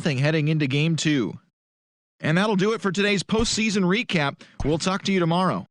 0-0 heading into Game 2. And that'll do it for today's postseason recap. We'll talk to you tomorrow.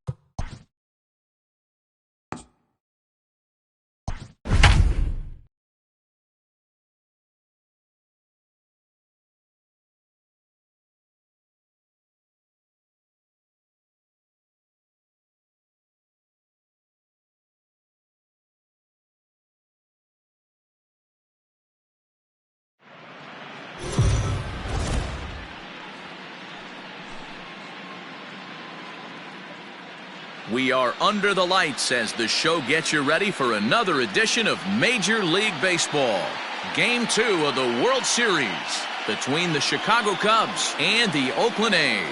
We are under the lights as the show gets you ready for another edition of Major League Baseball. Game 2 of the World Series between the Chicago Cubs and the Oakland A's.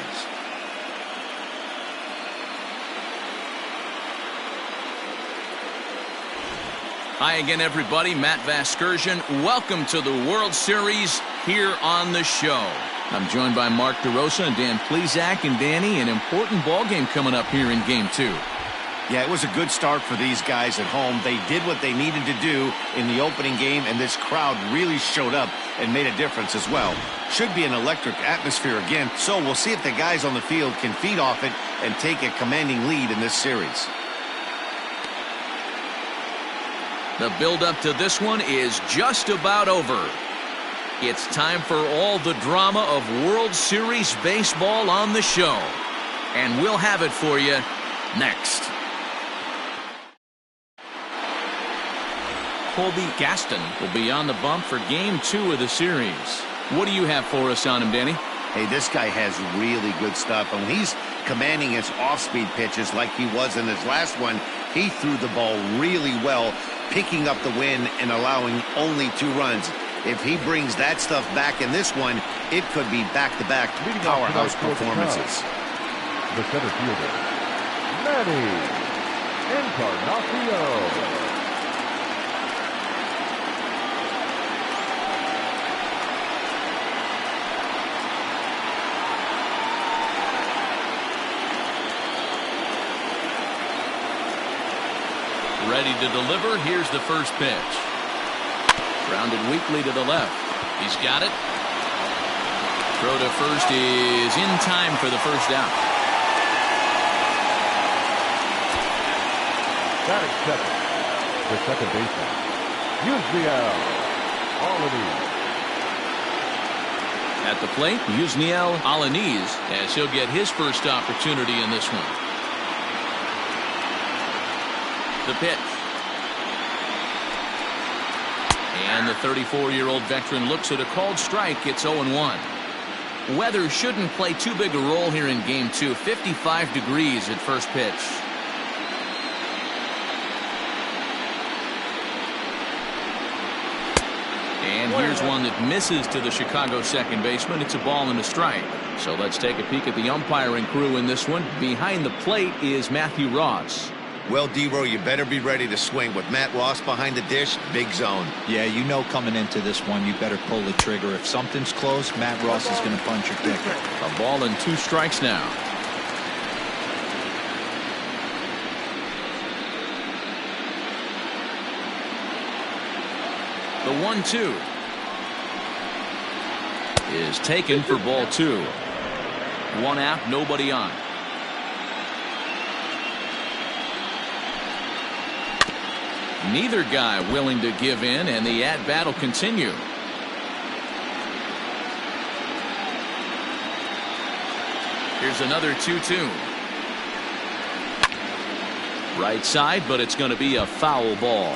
Hi again, everybody. Matt Vasgersian. Welcome to the World Series here on the show. I'm joined by Mark DeRosa and Dan Plesac. And Danny, an important ball game coming up here in Game 2. Yeah, it was a good start for these guys at home. They did what they needed to do in the opening game, and this crowd really showed up and made a difference as well. Should be an electric atmosphere again, so we'll see if the guys on the field can feed off it and take a commanding lead in this series. The build-up to this one is just about over. It's time for all the drama of World Series baseball on the show. And we'll have it for you next. Colby Gaston will be on the bump for Game 2 of the series. What do you have for us on him, Danny? Hey, this guy has really good stuff. And when he's commanding his off-speed pitches like he was in his last one, he threw the ball really well, picking up the win and allowing only 2 runs. If he brings that stuff back in this one, it could be back-to-back powerhouse performances. The center fielder, Manny Encarnacion. Ready to deliver. Here's the first pitch. Grounded weakly to the left. He's got it. Throw to first is in time for the first out. Batting second, the second baseman, Yusniel Alanis. At the plate, Yusniel Alanis, as he'll get his first opportunity in this one. The pitch. And the 34-year-old veteran looks at a called strike. It's 0-1. Weather shouldn't play too big a role here in Game 2. 55 degrees at first pitch. And here's one that misses to the Chicago second baseman. It's a ball and a strike. So let's take a peek at the umpiring crew in this one. Behind the plate is Matthew Ross. Well, D-Row, you better be ready to swing. With Matt Ross behind the dish, big zone. Yeah, you know coming into this one, you better pull the trigger. If something's close, Matt Ross is going to punch your ticket. A ball and 2 strikes now. The 1-2 is taken for ball 2. 1 out, nobody on. Neither guy willing to give in, and the at-bat will continue. Here's another 2-2. Right side, but it's going to be a foul ball.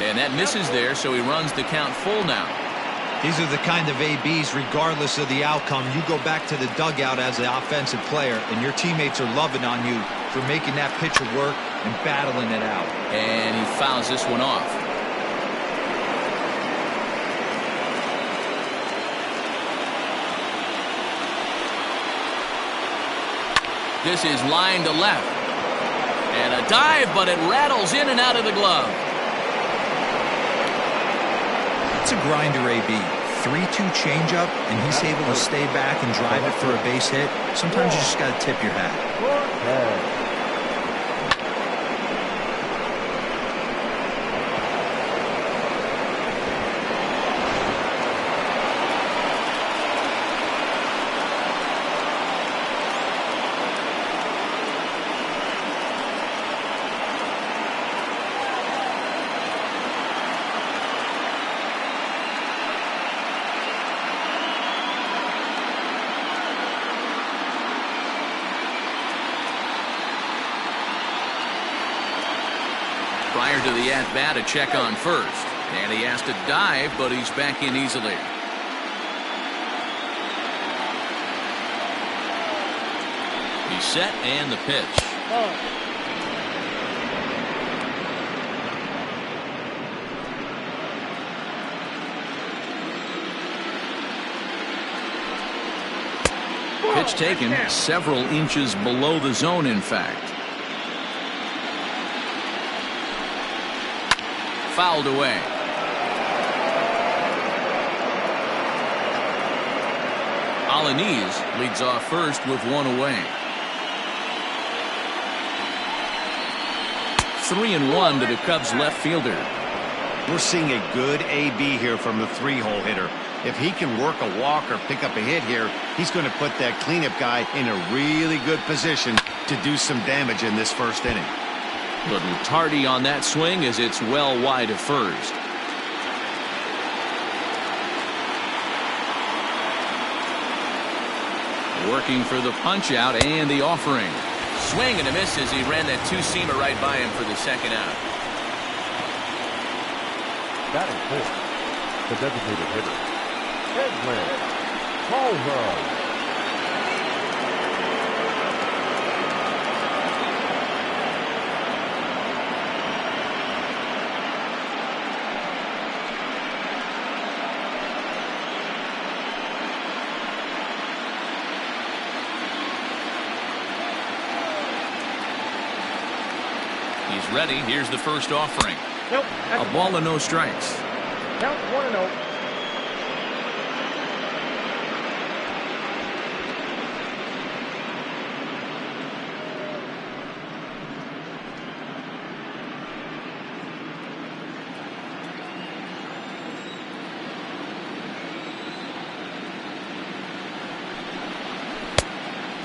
And that misses there, so he runs the count full now. These are the kind of ABs, regardless of the outcome, you go back to the dugout as an offensive player, and your teammates are loving on you for making that pitcher work and battling it out. And he fouls this one off. This is line to left. And a dive, but it rattles in and out of the glove. It's a grinder AB. 3-2 changeup, and he's able to stay back and drive it for a base hit. Sometimes you just got to tip your hat. Prior to the at-bat, a check on first. And he has to dive, but he's back in easily. He's set, and the pitch. Pitch taken several inches below the zone, in fact. Fouled away. Alaniz leads off first with one away. 3-1 to the Cubs left fielder. We're seeing a good AB here from the three-hole hitter. If he can work a walk or pick up a hit here, he's going to put that cleanup guy in a really good position to do some damage in this first inning. Little tardy on that swing as it's well wide of first. Working for the punch out and the offering. Swing and a miss as he ran that two-seamer right by him for the second out. Batting fourth, the designated hitter, Edwin Colvin. He's ready. Here's the first offering. Nope. A ball and no strikes. Count 1-0.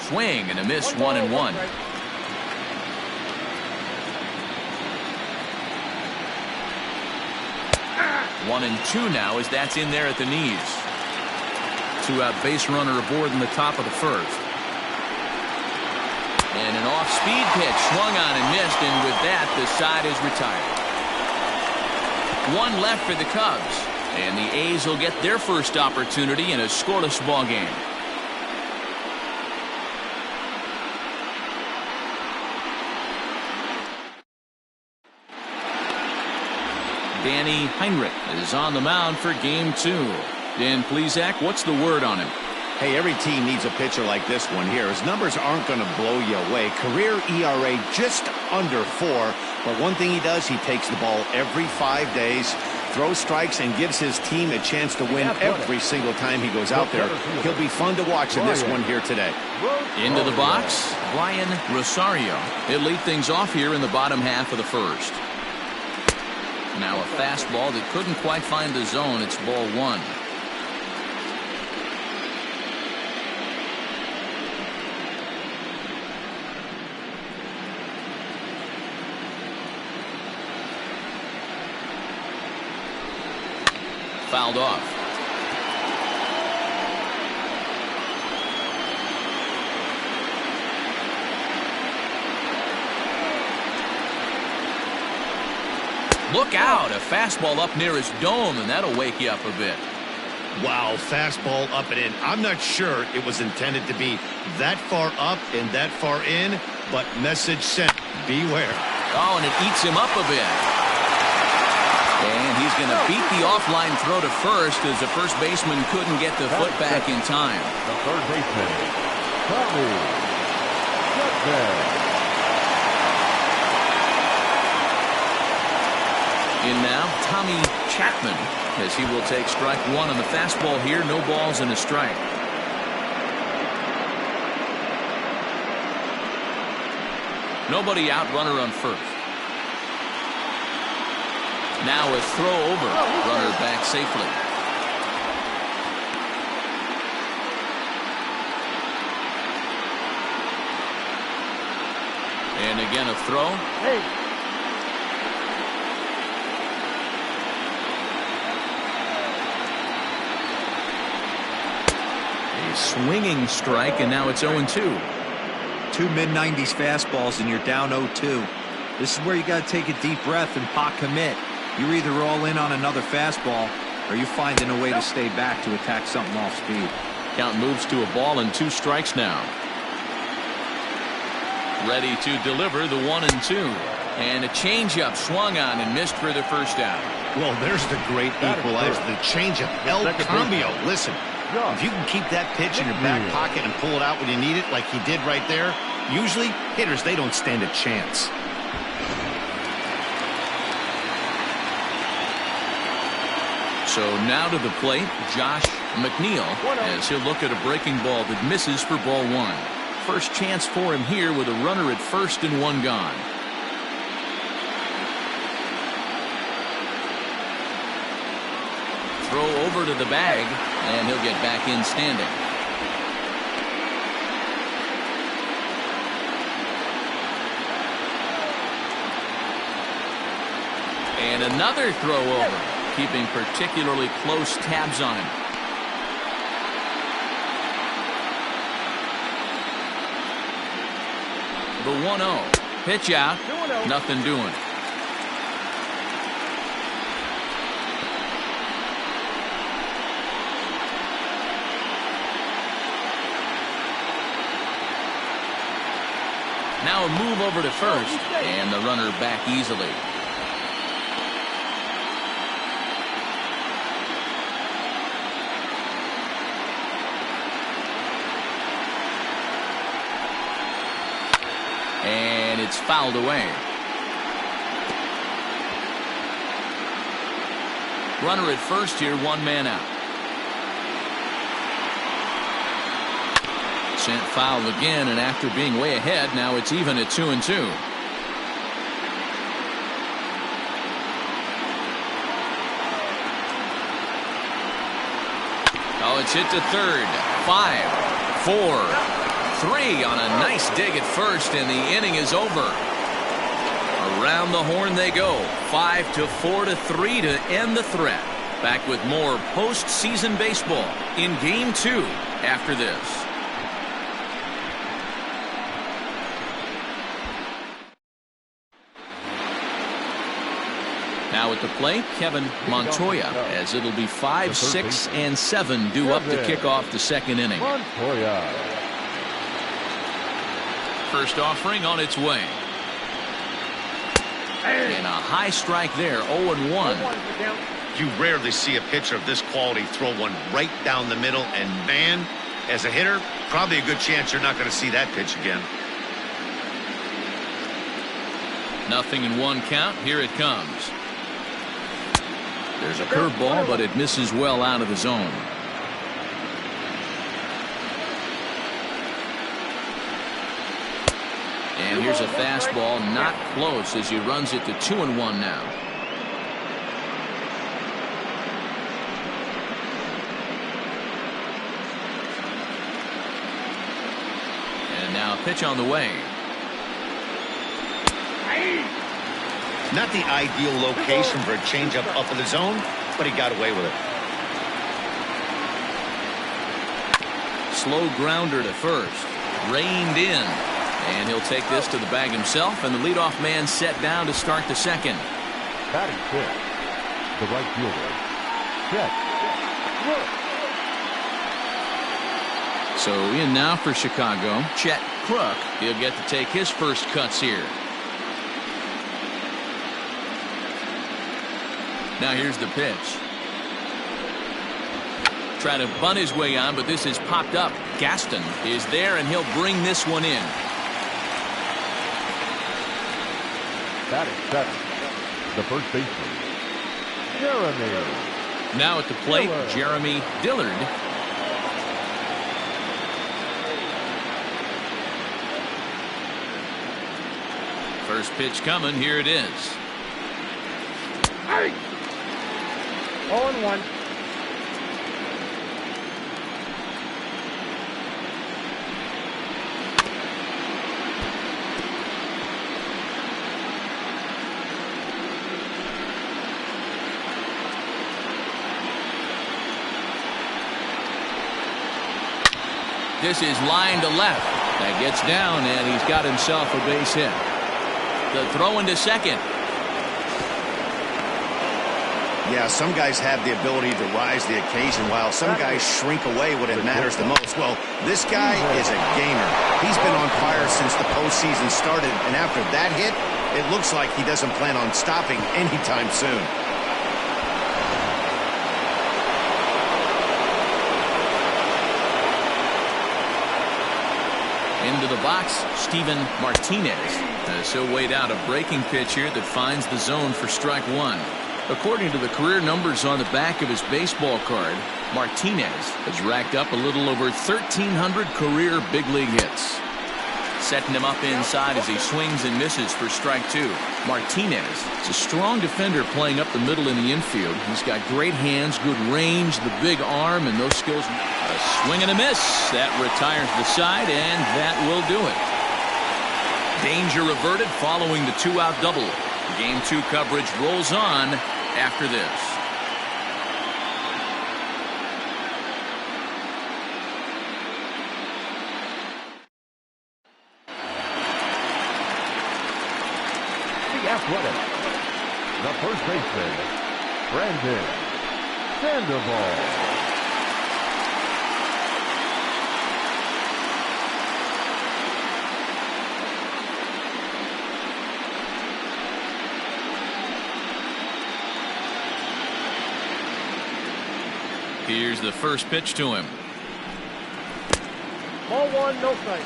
Swing and a miss, 1-1. 1-2 now as that's in there at the knees. Two-out base runner aboard in the top of the first. And an off-speed pitch swung on and missed, and with that the side is retired. One left for the Cubs, and the A's will get their first opportunity in a scoreless ball game. Danny Heinrich is on the mound for game 2. Dan Plesac, what's the word on him? Hey, every team needs a pitcher like this one here. His numbers aren't going to blow you away. Career ERA just under 4. But one thing he does, he takes the ball every 5 days, throws strikes, and gives his team a chance to win every single time he goes out there. He'll be fun to watch in this one here today. Into the box, Brian Rosario. He'll lead things off here in the bottom half of the first. Now a fastball that couldn't quite find the zone. It's ball 1. Fouled off. Look out, a fastball up near his dome, and that'll wake you up a bit. Wow, fastball up and in. I'm not sure it was intended to be that far up and that far in, but message sent. Beware. Oh, and it eats him up a bit. And he's going to beat the offline throw to first as the first baseman couldn't get the foot back in time. The third baseman, Tommy Chapman. In now, Tommy Chapman, as he will take strike 1 on the fastball here. No balls and a strike. Nobody out, runner on first. Now a throw over, runner back safely. And again a throw. Hey. Swinging strike, and now it's 0-2. 2 mid-90s fastballs, and you're down 0-2. This is where you got to take a deep breath and pot commit. You're either all in on another fastball or you're finding a way to stay back to attack something off speed. Count moves to a ball and 2 strikes now. Ready to deliver the 1-2. And a changeup swung on and missed for the first out. Well, there's the great equalizer, the changeup, El Cambio. Listen, if you can keep that pitch in your back pocket and pull it out when you need it like he did right there, usually hitters, they don't stand a chance. So now to the plate, Josh McNeil, as he'll look at a breaking ball that misses for ball 1. First chance for him here with a runner at first and 1 gone. Throw over to the bag, and he'll get back in standing. And another throw over, keeping particularly close tabs on him. The 1-0. Pitch out. Nothing doing. Now a move over to first, and the runner back easily. And it's fouled away. Runner at first here, 1 man out. Sent foul again, and after being way ahead, now it's even at 2-2. Oh, it's hit to third. 5, 4, 3 on a nice dig at first, and the inning is over. Around the horn they go. 5-4-3 to end the threat. Back with more postseason baseball in Game 2 after this. Now at the plate, Kevin Montoya, as it'll be 5, 6, and 7 due up to kick off the second inning. First offering on its way. And a high strike there, 0-1. You rarely see a pitcher of this quality throw one right down the middle, and man, as a hitter, probably a good chance you're not going to see that pitch again. 0-1 count. Here it comes. There's a curveball, but it misses well out of the zone. And here's a fastball, not close, as he runs it to 2-1 now. And now a pitch on the way. Not the ideal location for a changeup up in the zone, but he got away with it. Slow grounder to first. Reined in. And he'll take this to the bag himself, and the leadoff man set down to start the second. Batting fifth, the right fielder, Chet Crook. So in now for Chicago, Chet Crook. He'll get to take his first cuts here. Now here's the pitch. Trying to bunt his way on, but this is popped up. Gaston is there, and he'll bring this one in. Batting seventh, the first baseman, Jeremy. Now at the plate, Jeremy Dillard. First pitch coming. Here it is. 0-1. This is line to left. That gets down, and he's got himself a base hit. The throw into second. Yeah, some guys have the ability to rise to the occasion while some guys shrink away when it matters the most. Well, this guy is a gamer. He's been on fire since the postseason started, and after that hit, it looks like he doesn't plan on stopping anytime soon. Into the box, Steven Martinez. So weighed out a breaking pitch here that finds the zone for strike one. According to the career numbers on the back of his baseball card, Martinez has racked up a little over 1,300 career big league hits. Setting him up inside as he swings and misses for strike two. Martinez is a strong defender playing up the middle in the infield. He's got great hands, good range, the big arm, and those skills. A swing and a miss. That retires the side, and that will do it. Danger averted following the two-out double. Game two coverage rolls on after this. The Athletic. The first baseman, Brandon Sandoval. Here's the first pitch to him. Ball one, no strike.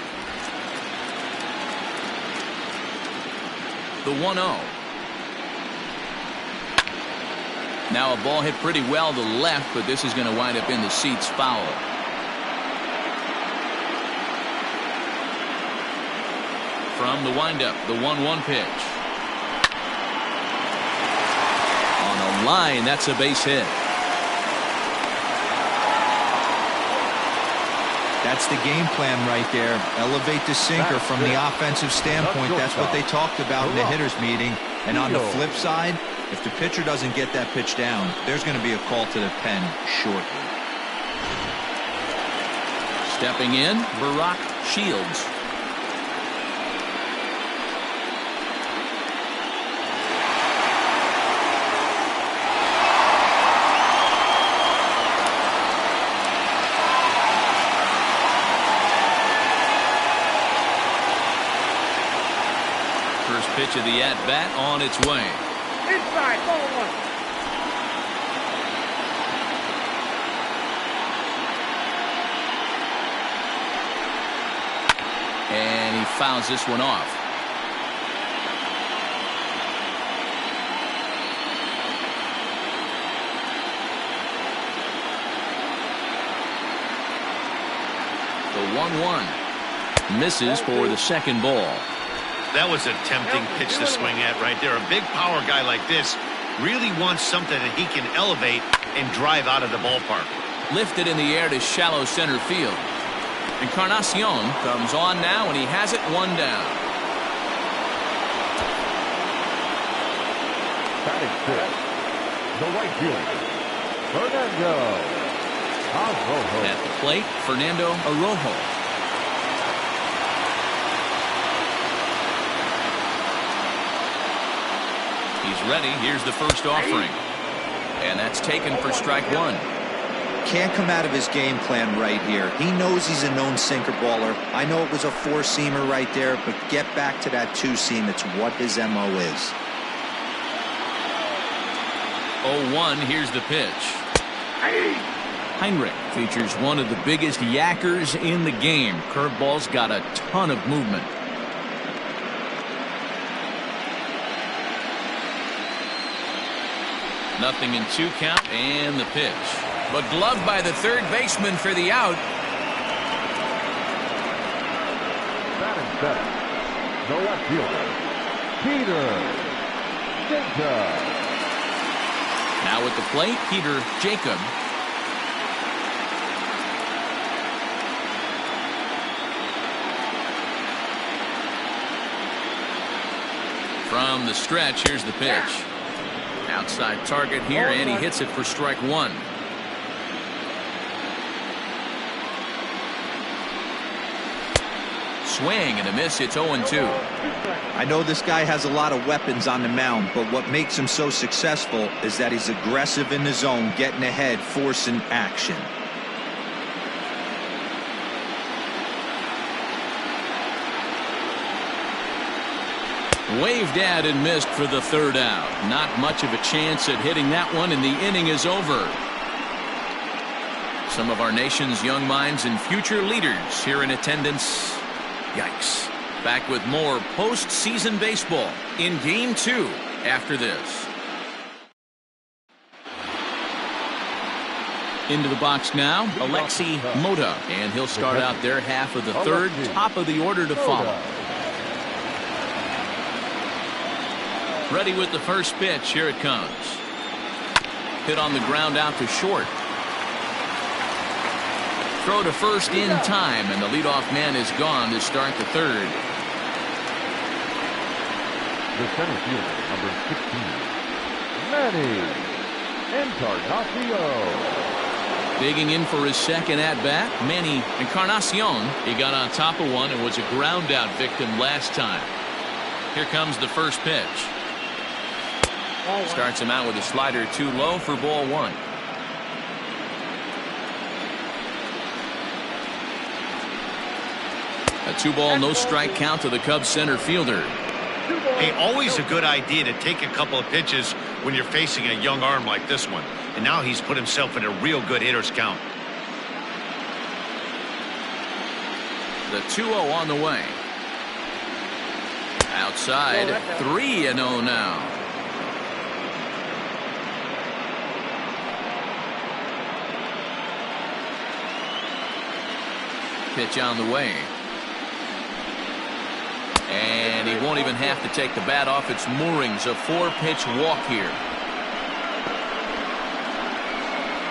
The 1-0. Now a ball hit pretty well to the left, but this is going to wind up in the seats foul. From the windup, the 1-1 pitch. On a line, that's a base hit. That's the game plan right there. Elevate the sinker from the offensive standpoint. That's what they talked about in the hitters meeting. And on the flip side, if the pitcher doesn't get that pitch down, there's going to be a call to the pen shortly. Stepping in, Barack Shields. Pitch of the at-bat on its way. Inside, ball one. And he fouls this one off. The 1-1 misses for the second ball. That was a tempting pitch to swing at right there. A big power guy like this really wants something that he can elevate and drive out of the ballpark. Lifted in the air to shallow center field. Encarnacion comes on now, and he has it one down. Batting fifth, the right fielder, Fernando Arrojo. At the plate, Fernando Arrojo. He's ready. Here's the first offering. And that's taken for strike one. Can't come out of his game plan right here. He knows he's a known sinker baller. I know it was a four-seamer right there, but get back to that two-seam. It's what his MO is. 0-1, here's the pitch. Heinrich features one of the biggest yackers in the game. Curveball's got a ton of movement. Nothing in two count, and the pitch. But gloved by the third baseman for the out. Batting seventh, the left fielder, Peter Jacob. Now at the plate, Peter Jacob. From the stretch, here's the pitch. Outside target here, and he hits it for strike one. swing and a miss. It's 0-2. I know this guy has a lot of weapons on the mound, but what makes him so successful is that he's aggressive in the zone, getting ahead, forcing action. Waved at and missed for the third out. Not much of a chance at hitting that one, and the inning is over. Some of our nation's young minds and future leaders here in attendance. Yikes. Back with more postseason baseball in Game 2 after this. Into the box now, Alexi Mota, and he'll start out their half of the third, top of the order to follow. Ready with the first pitch. Here it comes. Hit on the ground out to short. Throw to first in time, and the leadoff man is gone to start the third. The center fielder, number 16, Manny Encarnacion. Digging in for his second at-bat, Manny Encarnacion. He got on top of one and was a ground-out victim last time. Here comes the first pitch. Starts him out with a slider too low for ball one. A 2-ball, no strike count to the Cubs center fielder. Hey, always a good idea to take a couple of pitches when you're facing a young arm like this one. And now he's put himself in a real good hitter's count. The 2-0 on the way. Outside, 3-0 now. Pitch on the way. And he won't even have to take the bat off its moorings. A 4-pitch walk here.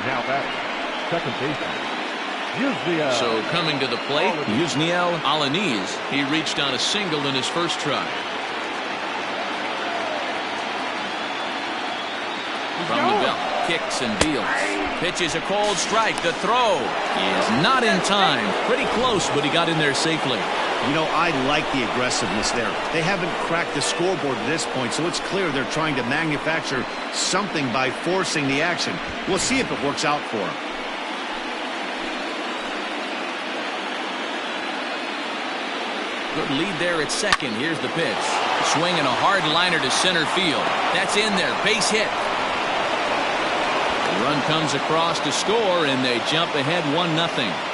Now back, second baseman, Yusniel. So coming to the plate, Yusniel Alanis. He reached on a single in his first try. From the belt, kicks and deals. Pitches a cold strike. The throw is not in time. Pretty close, but he got in there safely. You know, I like the aggressiveness there. They haven't cracked the scoreboard at this point, so it's clear they're trying to manufacture something by forcing the action. We'll see if it works out for them. Good lead there at second. Here's the pitch. Swinging a hard liner to center field. That's in there. Base hit. The run comes across to score, and they jump ahead 1-0.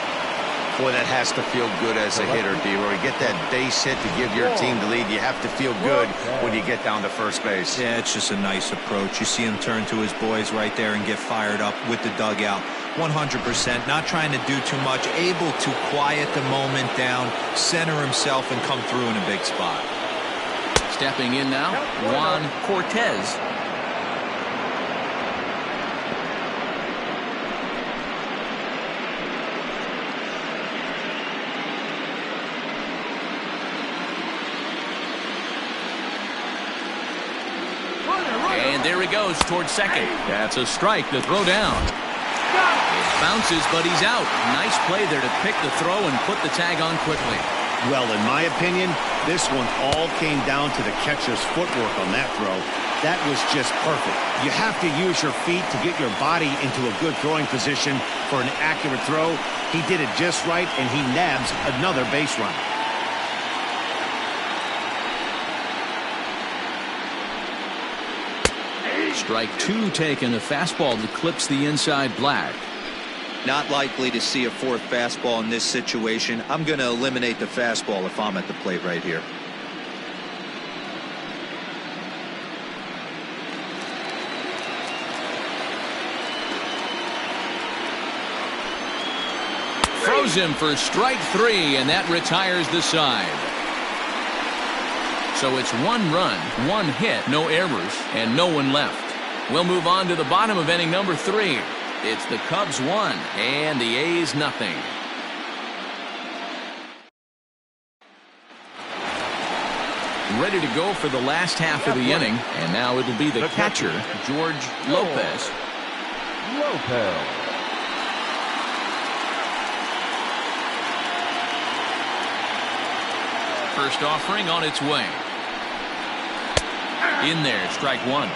Boy, that has to feel good as a hitter, D-Roy. Get that base hit to give your team the lead. You have to feel good when you get down to first base. Yeah, it's just a nice approach. You see him turn to his boys right there and get fired up with the dugout. 100%, not trying to do too much, able to quiet the moment down, center himself, and come through in a big spot. Stepping in now, Juan Cortez. And there he goes towards second. That's a strike to throw down. It bounces, but he's out. Nice play there to pick the throw and put the tag on quickly. Well, in my opinion, this one all came down to the catcher's footwork on that throw. That was just perfect. You have to use your feet to get your body into a good throwing position for an accurate throw. He did it just right, and he nabs another base run. Strike two taken. A fastball that clips the inside black. Not likely to see a fourth fastball in this situation. I'm going to eliminate the fastball if I'm at the plate right here. Throws him for strike three, and that retires the side. So it's 1 run, 1 hit, no errors, and no one left. We'll move on to the bottom of inning number 3. It's the Cubs 1 and the A's nothing. Ready to go for the last half of the inning, and now it'll be the catcher, George Lopez. First offering on its way. In there, strike one.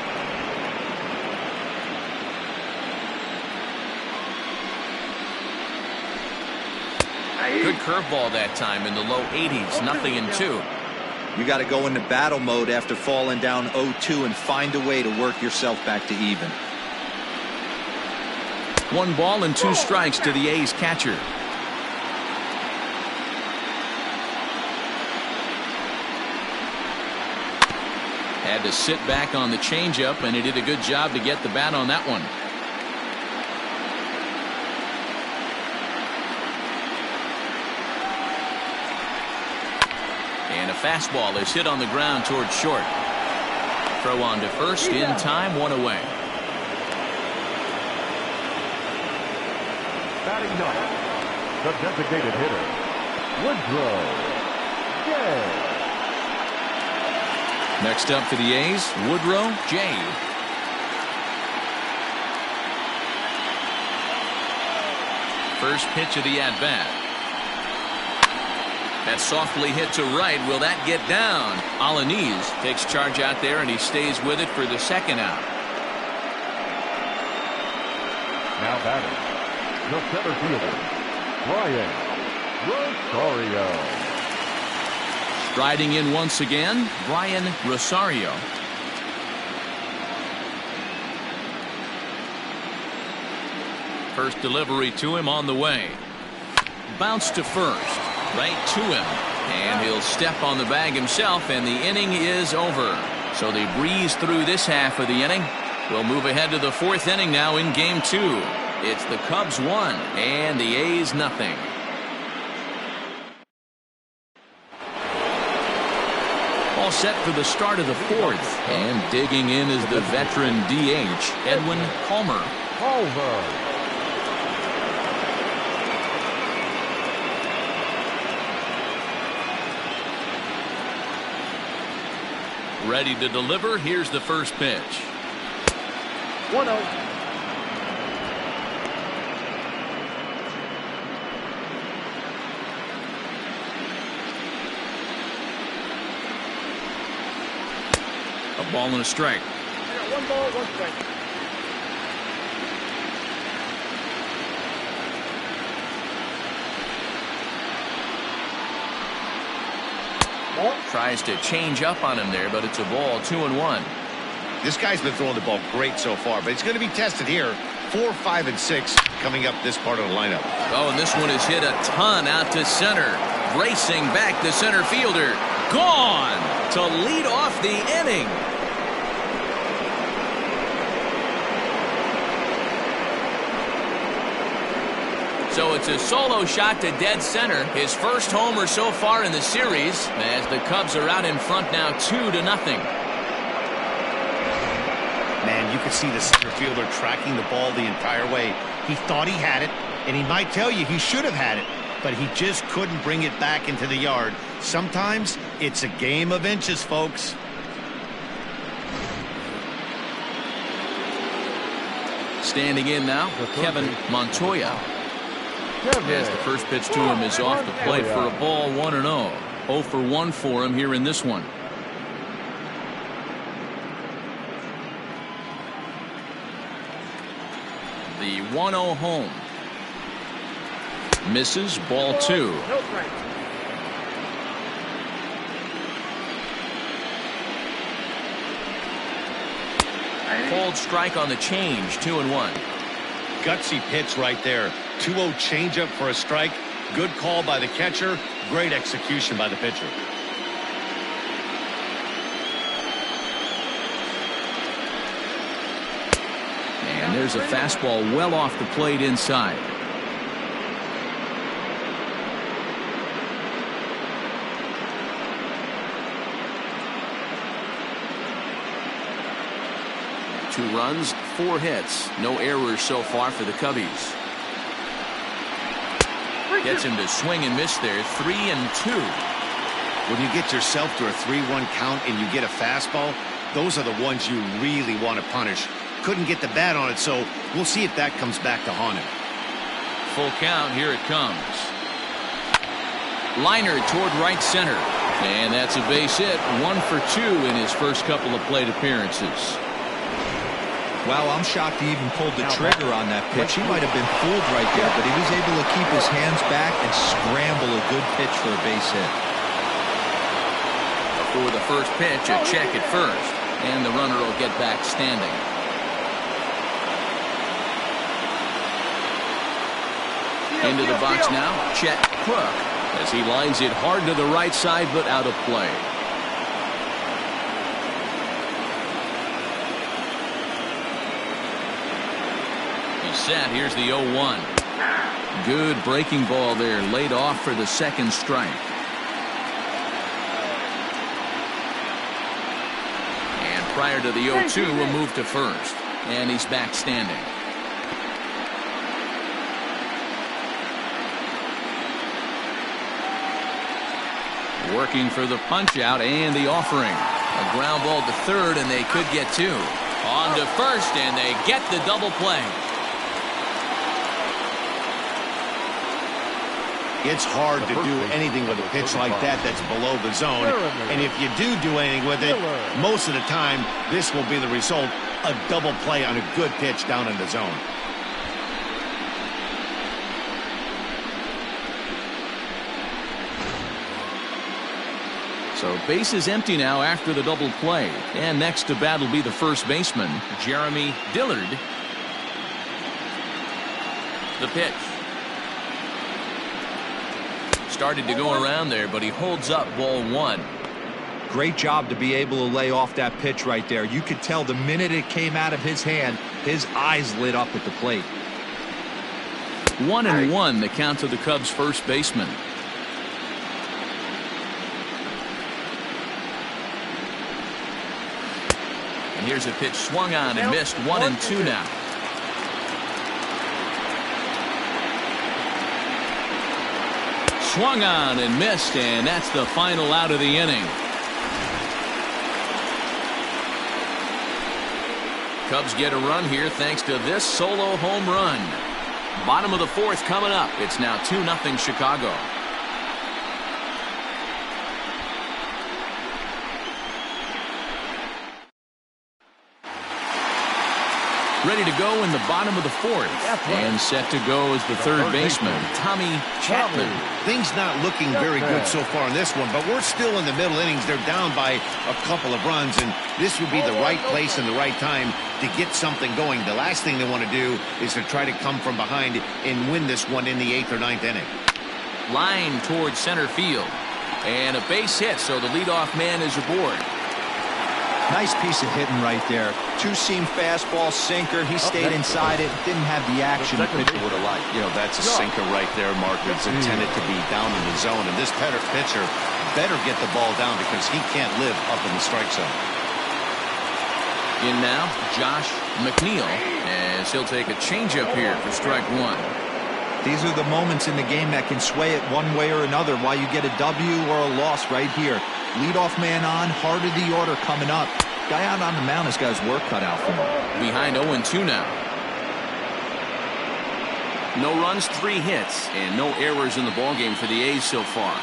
Good curveball that time in the low 80s. 0-2. You got to go into battle mode after falling down 0-2 and find a way to work yourself back to even. 1 ball and 2 strikes to the A's catcher. Had to sit back on the changeup, and he did a good job to get the bat on that one. And a fastball is hit on the ground towards short. Throw on to first in time, 1 away. Batting ninth, the designated hitter, Woodrow. Yay! Next up for the A's, Woodrow J. First pitch of the at-bat. That softly hit to right. Will that get down? Alaniz takes charge out there, and he stays with it for the second out. Now batting, the center fielder, Brian Rosario. Striding in once again, Brian Rosario. First delivery to him on the way. Bounce to first. Right to him. And he'll step on the bag himself, and the inning is over. So they breeze through this half of the inning. We'll move ahead to the 4th inning now in Game 2. It's the Cubs 1 and the A's nothing. All set for the start of the 4th. And digging in is the veteran DH, Edwin Palmer. Ready to deliver. Here's the first pitch. 1-0. A ball and a strike. 1 ball, 1 strike. Tries to change up on him there, but it's a ball. 2-1. This guy's been throwing the ball great so far, but he's going to be tested here. 4, 5, and 6 coming up this part of the lineup. Oh, and this one is hit a ton out to center. Racing back the center fielder. Gone to lead off the inning. So it's a solo shot to dead center. His first homer so far in the series, as the Cubs are out in front now 2-0. Man, you could see the center fielder tracking the ball the entire way. He thought he had it, and he might tell you he should have had it, but he just couldn't bring it back into the yard. Sometimes it's a game of inches, folks. Standing in now, Kevin Montoya. As the first pitch to him is off the plate for a ball. 1-0. 0 for 1 for him here in this one. The 1-0 home. Misses. Ball 2. No strike. Called strike on the change. 2-1. Gutsy pitch right there. 2-0 changeup for a strike. Good call by the catcher. Great execution by the pitcher. And there's a fastball well off the plate inside. Two runs, 4 hits. No errors so far for the Cubbies. Gets him to swing and miss there. 3-2. When you get yourself to a 3-1 count and you get a fastball, those are the ones you really want to punish. Couldn't get the bat on it, so we'll see if that comes back to haunt him. Full count. Here it comes. Liner toward right center. And that's a base hit, 1 for 2 in his first couple of plate appearances. Wow, I'm shocked he even pulled the trigger on that pitch. He might have been fooled right there, but he was able to keep his hands back and scramble a good pitch for a base hit. For the first pitch, a check at first, and the runner will get back standing. Into the box now, Chet Cook, as he lines it hard to the right side, but out of play. He's set. Here's the 0-1. Good breaking ball there, laid off for the second strike. And prior to the 0-2, a move to first, and he's back standing. Working for the punch out and the offering. A ground ball to third, and they could get 2. On to first, and they get the double play. It's hard to do anything with a pitch like that that's below the zone. And if you do anything with it, most of the time, this will be the result. A double play on a good pitch down in the zone. So base is empty now after the double play. And next to bat will be the first baseman, Jeremy Dillard. The pitch. Started to go around there, but he holds up ball 1. Great job to be able to lay off that pitch right there. You could tell the minute it came out of his hand, his eyes lit up at the plate. 1-1, the count to the Cubs' first baseman. And here's a pitch swung on and missed. 1-2 now. Swung on and missed, and that's the final out of the inning. Cubs get a run here thanks to this solo home run. Bottom of the 4th coming up. It's now 2-0 Chicago. Ready to go in the bottom of the 4th. And set to go as the third baseman, Tommy Chapman. Things not looking very good so far in this one, but we're still in the middle innings. They're down by a couple of runs, and this would be the right place and the right time to get something going. The last thing they want to do is to try to come from behind and win this one in the 8th or 9th inning. Line towards center field. And a base hit, so the leadoff man is aboard. Nice piece of hitting right there. Two-seam fastball, sinker. He stayed inside it. Didn't have the action the pitcher would have liked. You know, that's a sinker right there, Mark. It's intended to be down in the zone. And this pitcher better get the ball down because he can't live up in the strike zone. In now, Josh McNeil, as he'll take a changeup here for strike 1. These are the moments in the game that can sway it one way or another, why you get a W or a loss right here. Leadoff man on, heart of the order coming up. Guy out on the mound has got his work cut out for him. Behind 0-2 now. No runs, 3 hits, and no errors in the ballgame for the A's so far.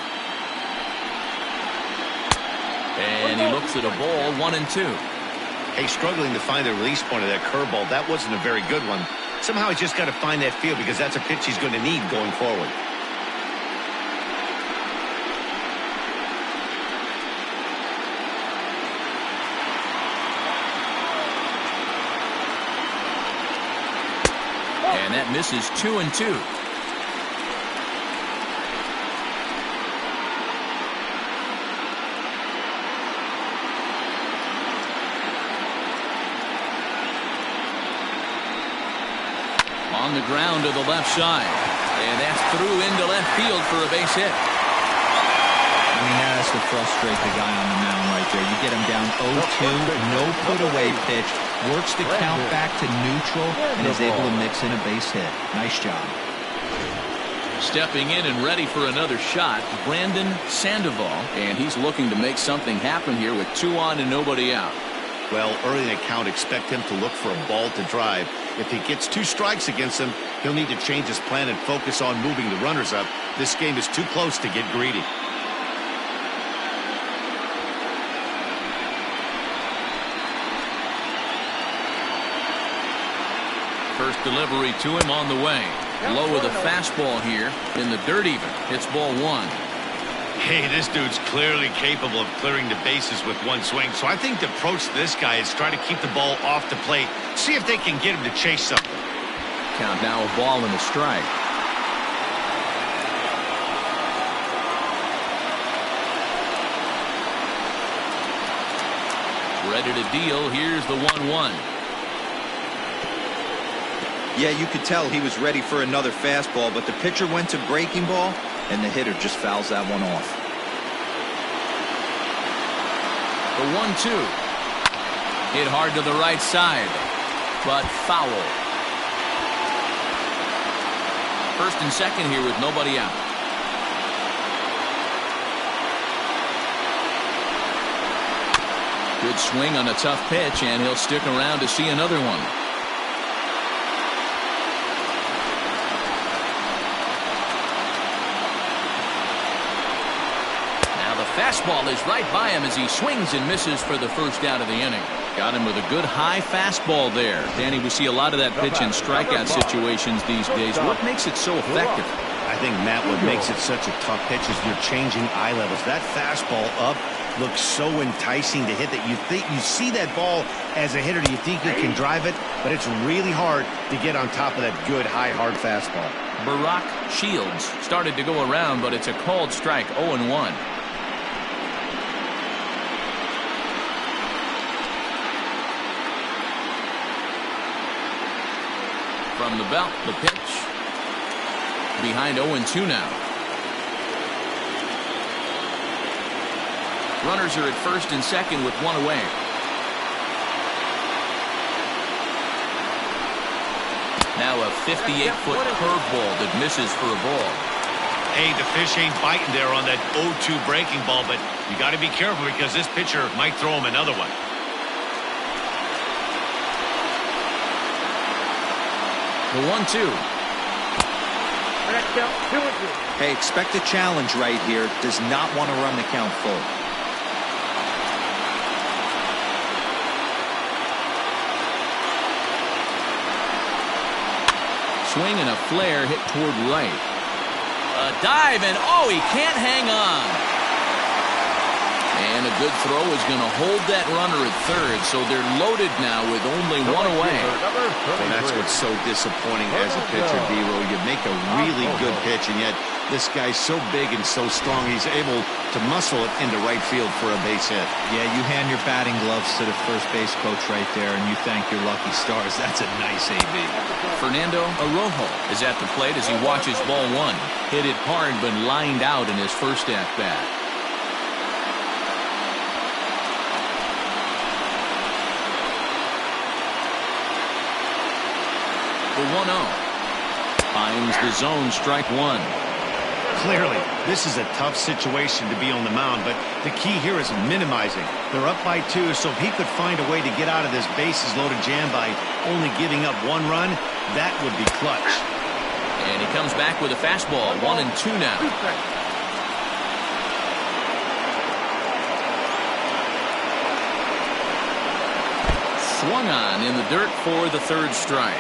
And he looks at a ball, 1-2. Hey, struggling to find the release point of that curveball. That wasn't a very good one. Somehow he's just got to find that feel because that's a pitch he's going to need going forward. And that misses 2-2. On the ground to the left side. And that's through into left field for a base hit. I mean, that has to frustrate the guy on the mound right there. You get him down 0-2, no put-away pitch, works the count back to neutral, and is able to mix in a base hit. Nice job. Stepping in and ready for another shot, Brandon Sandoval, and he's looking to make something happen here with 2 on and nobody out. Well, early in the count, expect him to look for a ball to drive. If he gets 2 strikes against him, he'll need to change his plan and focus on moving the runners up. This game is too close to get greedy. First delivery to him on the way. Low with a fastball here. In the dirt even. It's ball one. Hey, this dude's clearly capable of clearing the bases with one swing. So I think the approach to this guy is try to keep the ball off the plate. See if they can get him to chase something. Count now a ball and a strike. Ready to deal. Here's the 1-1. Yeah, you could tell he was ready for another fastball, but the pitcher went to breaking ball, and the hitter just fouls that one off. The 1-2. Hit hard to the right side, but foul. First and second here with nobody out. Good swing on a tough pitch, and he'll stick around to see another one. Fastball is right by him as he swings and misses for the first out of the inning. Got him with a good high fastball there. Danny, we see a lot of that pitch in strikeout situations these days. What makes it so effective? I think, Matt, what makes it such a tough pitch is you're changing eye levels. That fastball up looks so enticing to hit that you think you see that ball as a hitter. You think you can drive it, but it's really hard to get on top of that good high hard fastball. Barack Shields started to go around, but it's a called strike. 0-1. From the belt, the pitch. Behind 0-2 now. Runners are at first and second with one away. Now a 58-foot curveball that misses for a ball. Hey, the fish ain't biting there on that 0-2 breaking ball, but you got to be careful because this pitcher might throw him another one. The 1-2. Hey, expect a challenge right here. Does not want to run the count full. Swing and a flare hit toward right. A dive and oh, he can't hang on. And a good throw is going to hold that runner at third, so they're loaded now with only one away. And that's what's so disappointing as a pitcher, D-Row. You make a really good pitch, and yet this guy's so big and so strong, he's able to muscle it into right field for a base hit. Yeah, you hand your batting gloves to the first base coach right there, and you thank your lucky stars. That's a nice AB. Fernando Arrojo is at the plate as he watches ball one. Hit it hard, but lined out in his first at-bat. The 1-0. Finds the zone, strike one. Clearly, this is a tough situation to be on the mound, but the key here is minimizing. They're up by 2, so if he could find a way to get out of this bases-loaded jam by only giving up 1 run, that would be clutch. And he comes back with a fastball, 1-2 now. Swung on in the dirt for the third strike.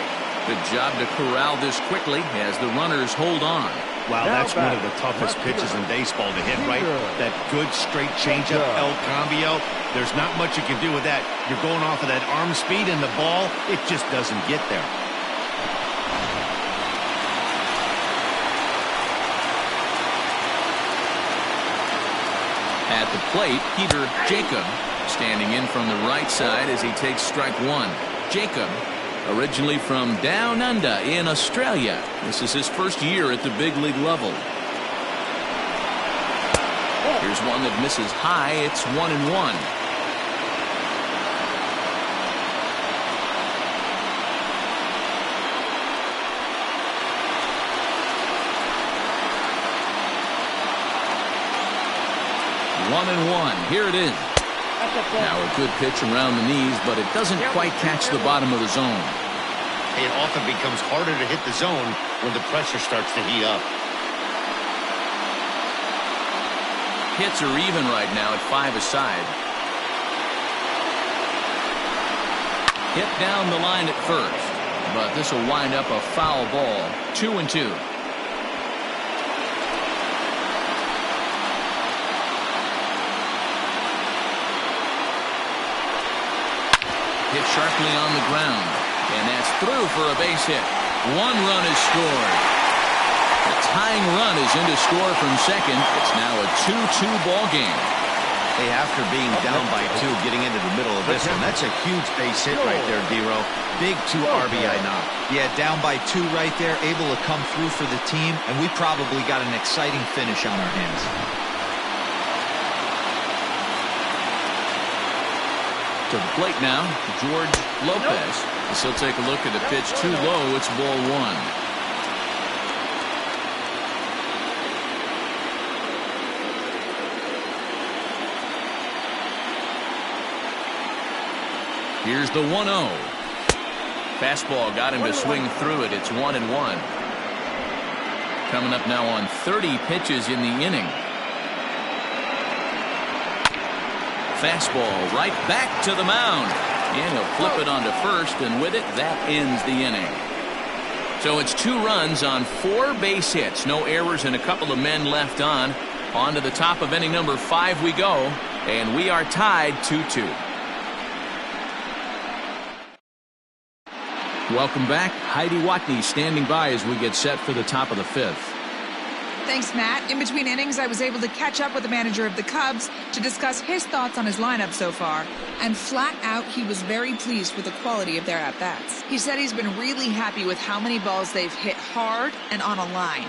Good job to corral this quickly as the runners hold on. Wow, that's one of the toughest pitches in baseball to hit, right? That good straight changeup, El Cambio. There's not much you can do with that. You're going off of that arm speed, and the ball, it just doesn't get there. At the plate, Peter Jacob standing in from the right side as he takes strike one. Jacob, originally from down under in Australia. This is his first year at the big league level. Here's one that misses high. It's 1-1. Here it is. Now a good pitch around the knees, but it doesn't quite catch the bottom of the zone. It often becomes harder to hit the zone when the pressure starts to heat up. Hits are even right now at 5 aside. Hit down the line at first. but this will wind up a foul ball. 2-2. Hit sharply on the ground, and that's through for a base hit. 1 run is scored. The tying run is in to score from second. It's now a 2-2 ball game. Hey, after being down by 2, getting into the middle of this one, that's a huge base hit right there, D-Row. Big 2 RBI knock. Yeah, down by 2 right there, able to come through for the team, and we probably got an exciting finish on our hands. To the plate now, George Lopez. He'll take a look at the pitch too low. It's ball 1. Here's the 1-0. Fastball got him to swing through it. It's 1-1. Coming up now on 30 pitches in the inning. Fastball right back to the mound. And he'll flip it onto first, and with it, that ends the inning. So it's 2 runs on 4 base hits. No errors and a couple of men left on. On to the top of inning number 5 we go, and we are tied 2-2. Welcome back. Heidi Watney standing by as we get set for the top of the 5th. Thanks, Matt. In between innings, I was able to catch up with the manager of the Cubs to discuss his thoughts on his lineup so far. And flat out, he was very pleased with the quality of their at-bats. He said he's been really happy with how many balls they've hit hard and on a line.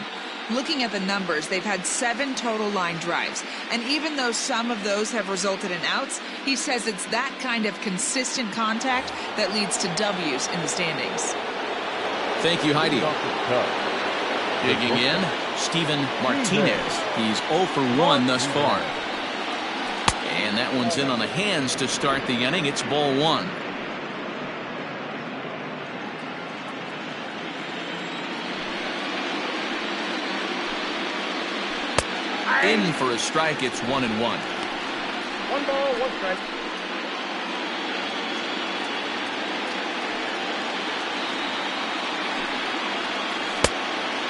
Looking at the numbers, they've had 7 total line drives. And even though some of those have resulted in outs, he says it's that kind of consistent contact that leads to W's in the standings. Thank you, Heidi. Digging in, Steven Martinez. He's 0 for 1 thus far. And that one's in on the hands to start the inning. It's ball 1. In for a strike. It's 1-1. 1 ball, 1 strike.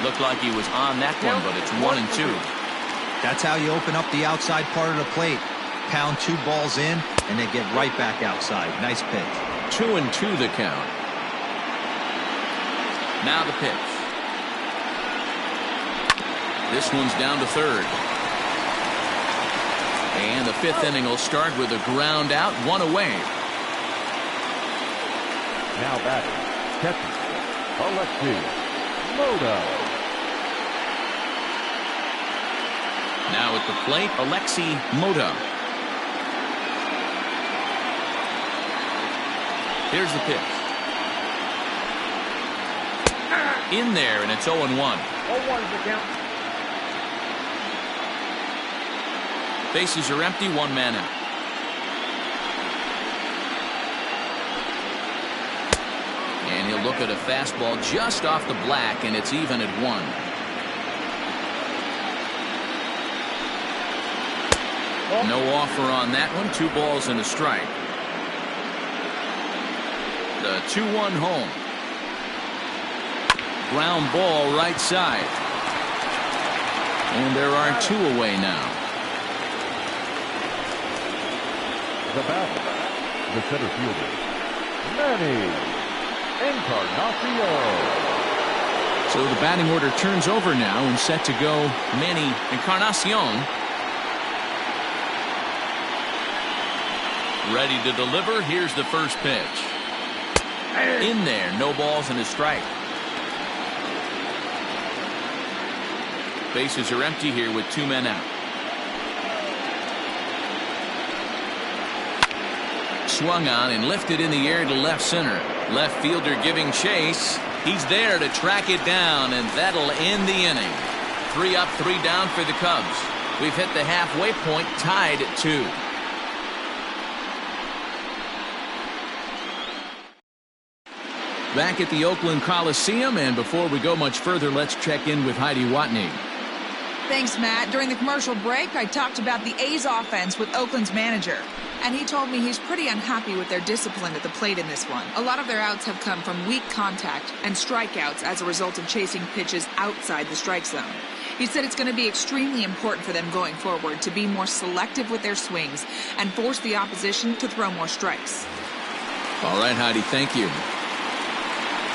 Looked like he was on that one, but it's 1-2. That's how you open up the outside part of the plate. Pound 2 balls in, and they get right back outside. Nice pitch. 2-2 the count. Now the pitch. This one's down to third. And the 5th inning will start with a ground out, 1 away. Now batting, catcher, Alexi Moto. Now at the plate, Alexi Moto. Here's the pitch. In there, and it's 0-1. 0-1 is the count. Bases are empty, 1 man out. And he'll look at a fastball just off the black, and it's even at 1. No offer on that one. 2 balls and a strike. The 2-1 home. Ground ball right side. And there are 2 away now. The batter, the center fielder, Manny Encarnacion. So the batting order turns over now and set to go Manny Encarnacion. Ready to deliver. Here's the first pitch. In there, no balls and a strike. Bases are empty here with 2 men out. Swung on and lifted in the air to left center. Left fielder giving chase. He's there to track it down, and that'll end the inning. 3 up, 3 down for the Cubs. We've hit the halfway point, tied at 2. Back at the Oakland Coliseum, and before we go much further, let's check in with Heidi Watney. Thanks, Matt. During the commercial break, I talked about the A's offense with Oakland's manager. and he told me he's pretty unhappy with their discipline at the plate in this one. A lot of their outs have come from weak contact and strikeouts as a result of chasing pitches outside the strike zone. He said it's going to be extremely important for them going forward to be more selective with their swings and force the opposition to throw more strikes. All right, Heidi, thank you.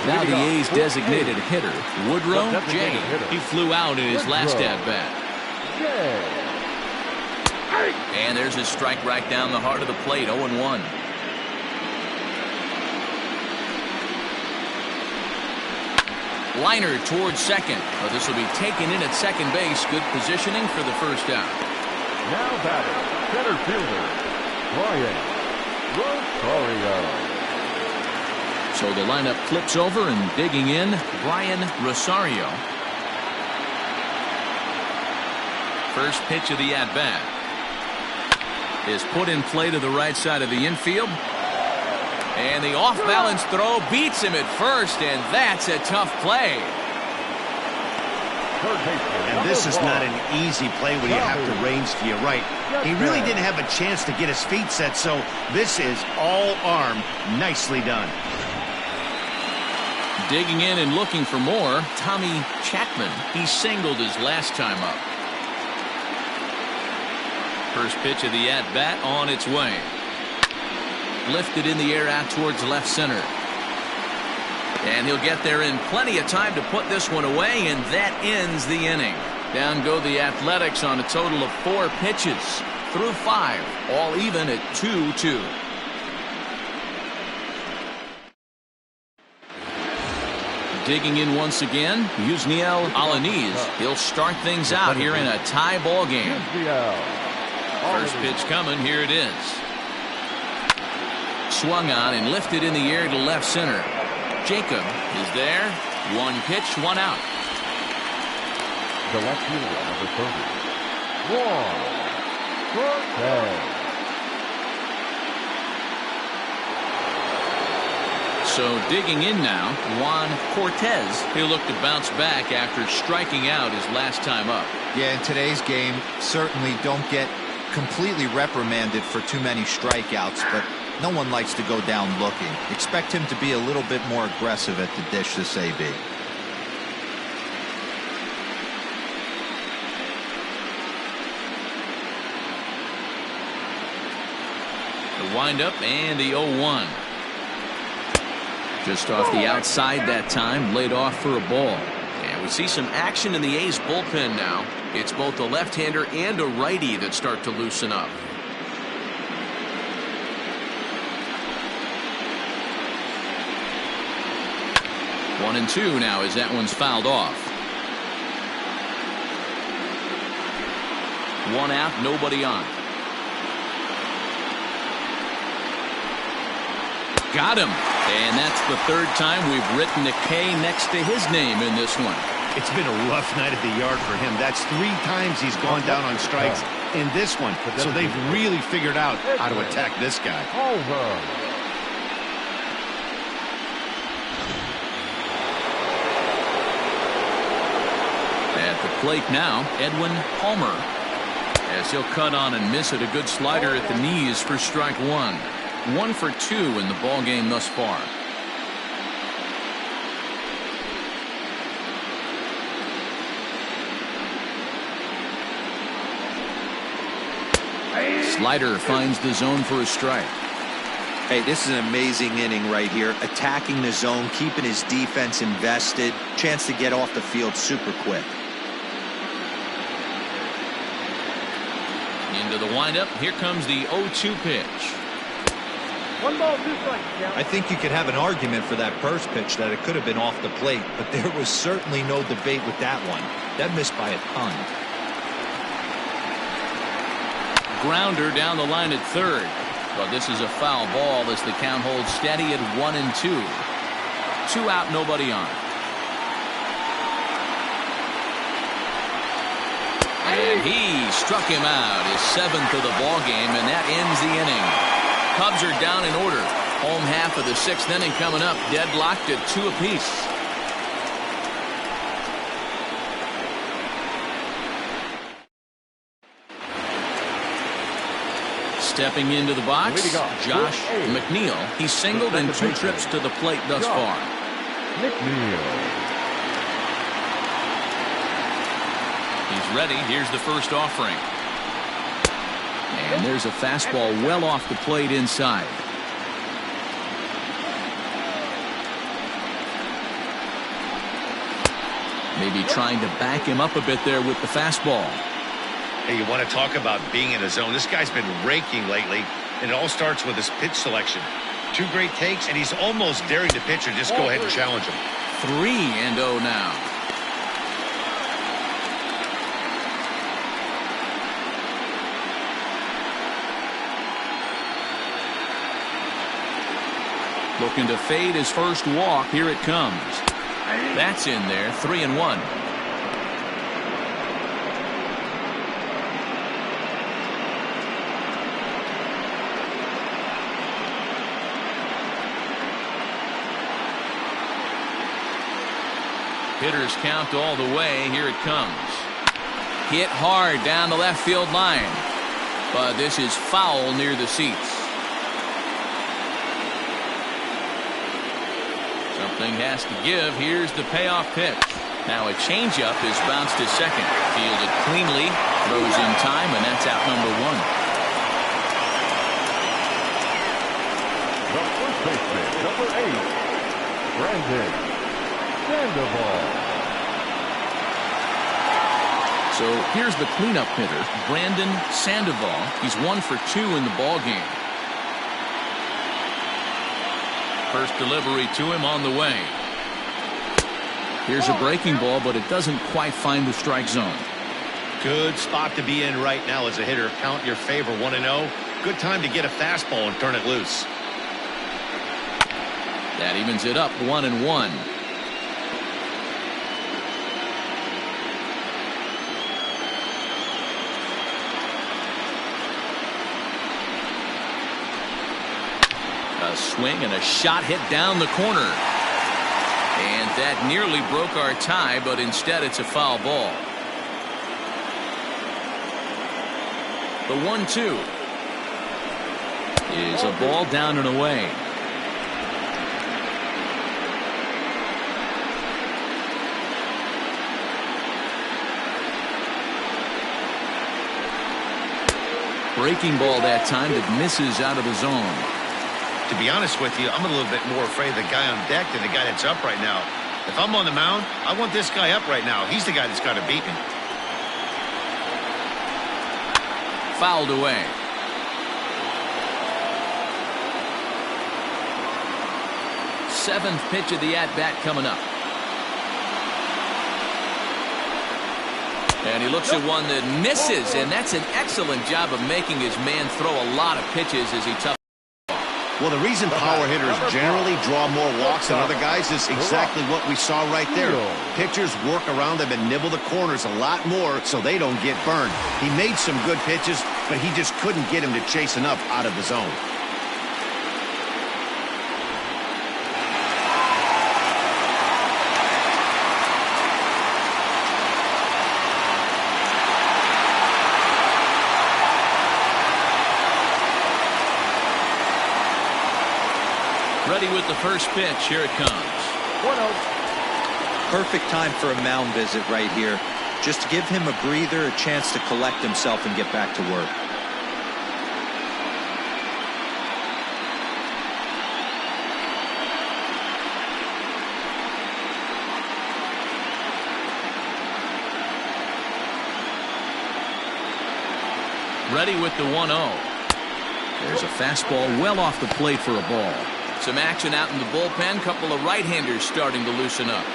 Now the A's designated hitter, Woodrow J. He flew out in his last at-bat. And there's his strike right down the heart of the plate, 0-1. Liner towards second. But this will be taken in at second base. Good positioning for the first out. Now batting, center fielder, Brian Rosario. So the lineup flips over, and digging in, Brian Rosario. First pitch of the at-bat is put in play to the right side of the infield. And the off-balance throw beats him at first, and that's a tough play. And this is not an easy play when you have to range to your right. He really didn't have a chance to get his feet set, so this is all arm. Nicely done. Digging in and looking for more, Tommy Chapman. He singled his last time up. First pitch of the at-bat on its way. Lifted in the air out towards left center. And he'll get there in plenty of time to put this one away, and that ends the inning. Down go the Athletics on a total of 4 pitches through 5, all even at 2-2. Digging in once again, Yusniel Alanis. He'll start things out here in a tie ball game. First pitch coming, here it is. Swung on and lifted in the air to left center. Jacob is there. 1 pitch, 1 out. The left fielder, number 30, Cortez. So digging in now, Juan Cortez. He'll look to bounce back after striking out his last time up. Yeah, in today's game, certainly don't get completely reprimanded for too many strikeouts, but no one likes to go down looking. Expect him to be a little bit more aggressive at the dish this AB. The windup and the 0-1. Just off the outside that time, laid off for a ball. And we see some action in the A's bullpen now. It's both a left-hander and a righty that start to loosen up. One and two now as that one's fouled off. 1 out, nobody on. Got him. And that's the 3rd time we've written a K next to his name in this one. It's been a rough night at the yard for him. That's 3 times he's gone down on strikes in this one. So they've really figured out how to attack this guy. At the plate now, Edwin Palmer. As he'll cut on and miss it, a good slider at the knees for strike 1. 1 for 2 in the ball game thus far. Slider finds the zone for a strike. Hey, this is an amazing inning right here. Attacking the zone, keeping his defense invested. Chance to get off the field super quick. Into the windup. Here comes the 0-2 pitch. 1 ball, 2 strikes. I think you could have an argument for that first pitch that it could have been off the plate, but there was certainly no debate with that one. That missed by a ton. Grounder down the line at 3rd. But this is a foul ball as the count holds steady at 1 and 2. 2 out, nobody on. And he struck him out, his 7th of the ball game, and that ends the inning. Cubs are down in order. Home half of the 6th inning coming up, deadlocked at 2 apiece. Stepping into the box, Leading off, Josh A. McNeil. He's singled in 2 trips to the plate thus far. McNeil. He's ready. Here's the first offering. And there's a fastball well off the plate inside. Maybe trying to back him up a bit there with the fastball. Hey, you want to talk about being in a zone? This guy's been raking lately, and it all starts with his pitch selection. 2 great takes, and he's almost daring the pitcher. Just go ahead and challenge him. 3-0 now. Looking to fade his first walk. Here it comes. That's in there. 3-1. Hitters count all the way. Here it comes. Hit hard down the left field line. But this is foul near the seats. Something has to give. Here's the payoff pitch. Now a changeup is bounced to second. Fielded cleanly. Throws in time, and that's out number 1. The first baseman, number 8, Brandon Sandoval. So here's the cleanup hitter, Brandon Sandoval. He's 1 for 2 in the ball game. First delivery to him on the way. Here's a breaking ball, but it doesn't quite find the strike zone. Good spot to be in right now as a hitter. Count your favor, 1-0. Good time to get a fastball and turn it loose. That evens it up, 1-1. A swing and a shot hit down the corner. And that nearly broke our tie, but instead it's a foul ball. The 1-2 is a ball down and away. Breaking ball that time that misses out of the zone. To be honest with you, I'm a little bit more afraid of the guy on deck than the guy that's up right now. If I'm on the mound, I want this guy up right now. He's the guy that's got to beat me. Fouled away. Seventh pitch of the at-bat coming up. And he looks at one that misses, and that's an excellent job of making his man throw a lot of pitches as he toughs. Well, the reason power hitters generally draw more walks than other guys is exactly what we saw right there. Pitchers work around them and nibble the corners a lot more so they don't get burned. He made some good pitches, but he just couldn't get him to chase enough out of the zone. Ready with the first pitch. Here it comes. 1-0. Perfect time for a mound visit right here. Just to give him a breather, a chance to collect himself and get back to work. Ready with the 1-0. There's a fastball well off the plate for a ball. Some action out in the bullpen. Couple of right-handers starting to loosen up.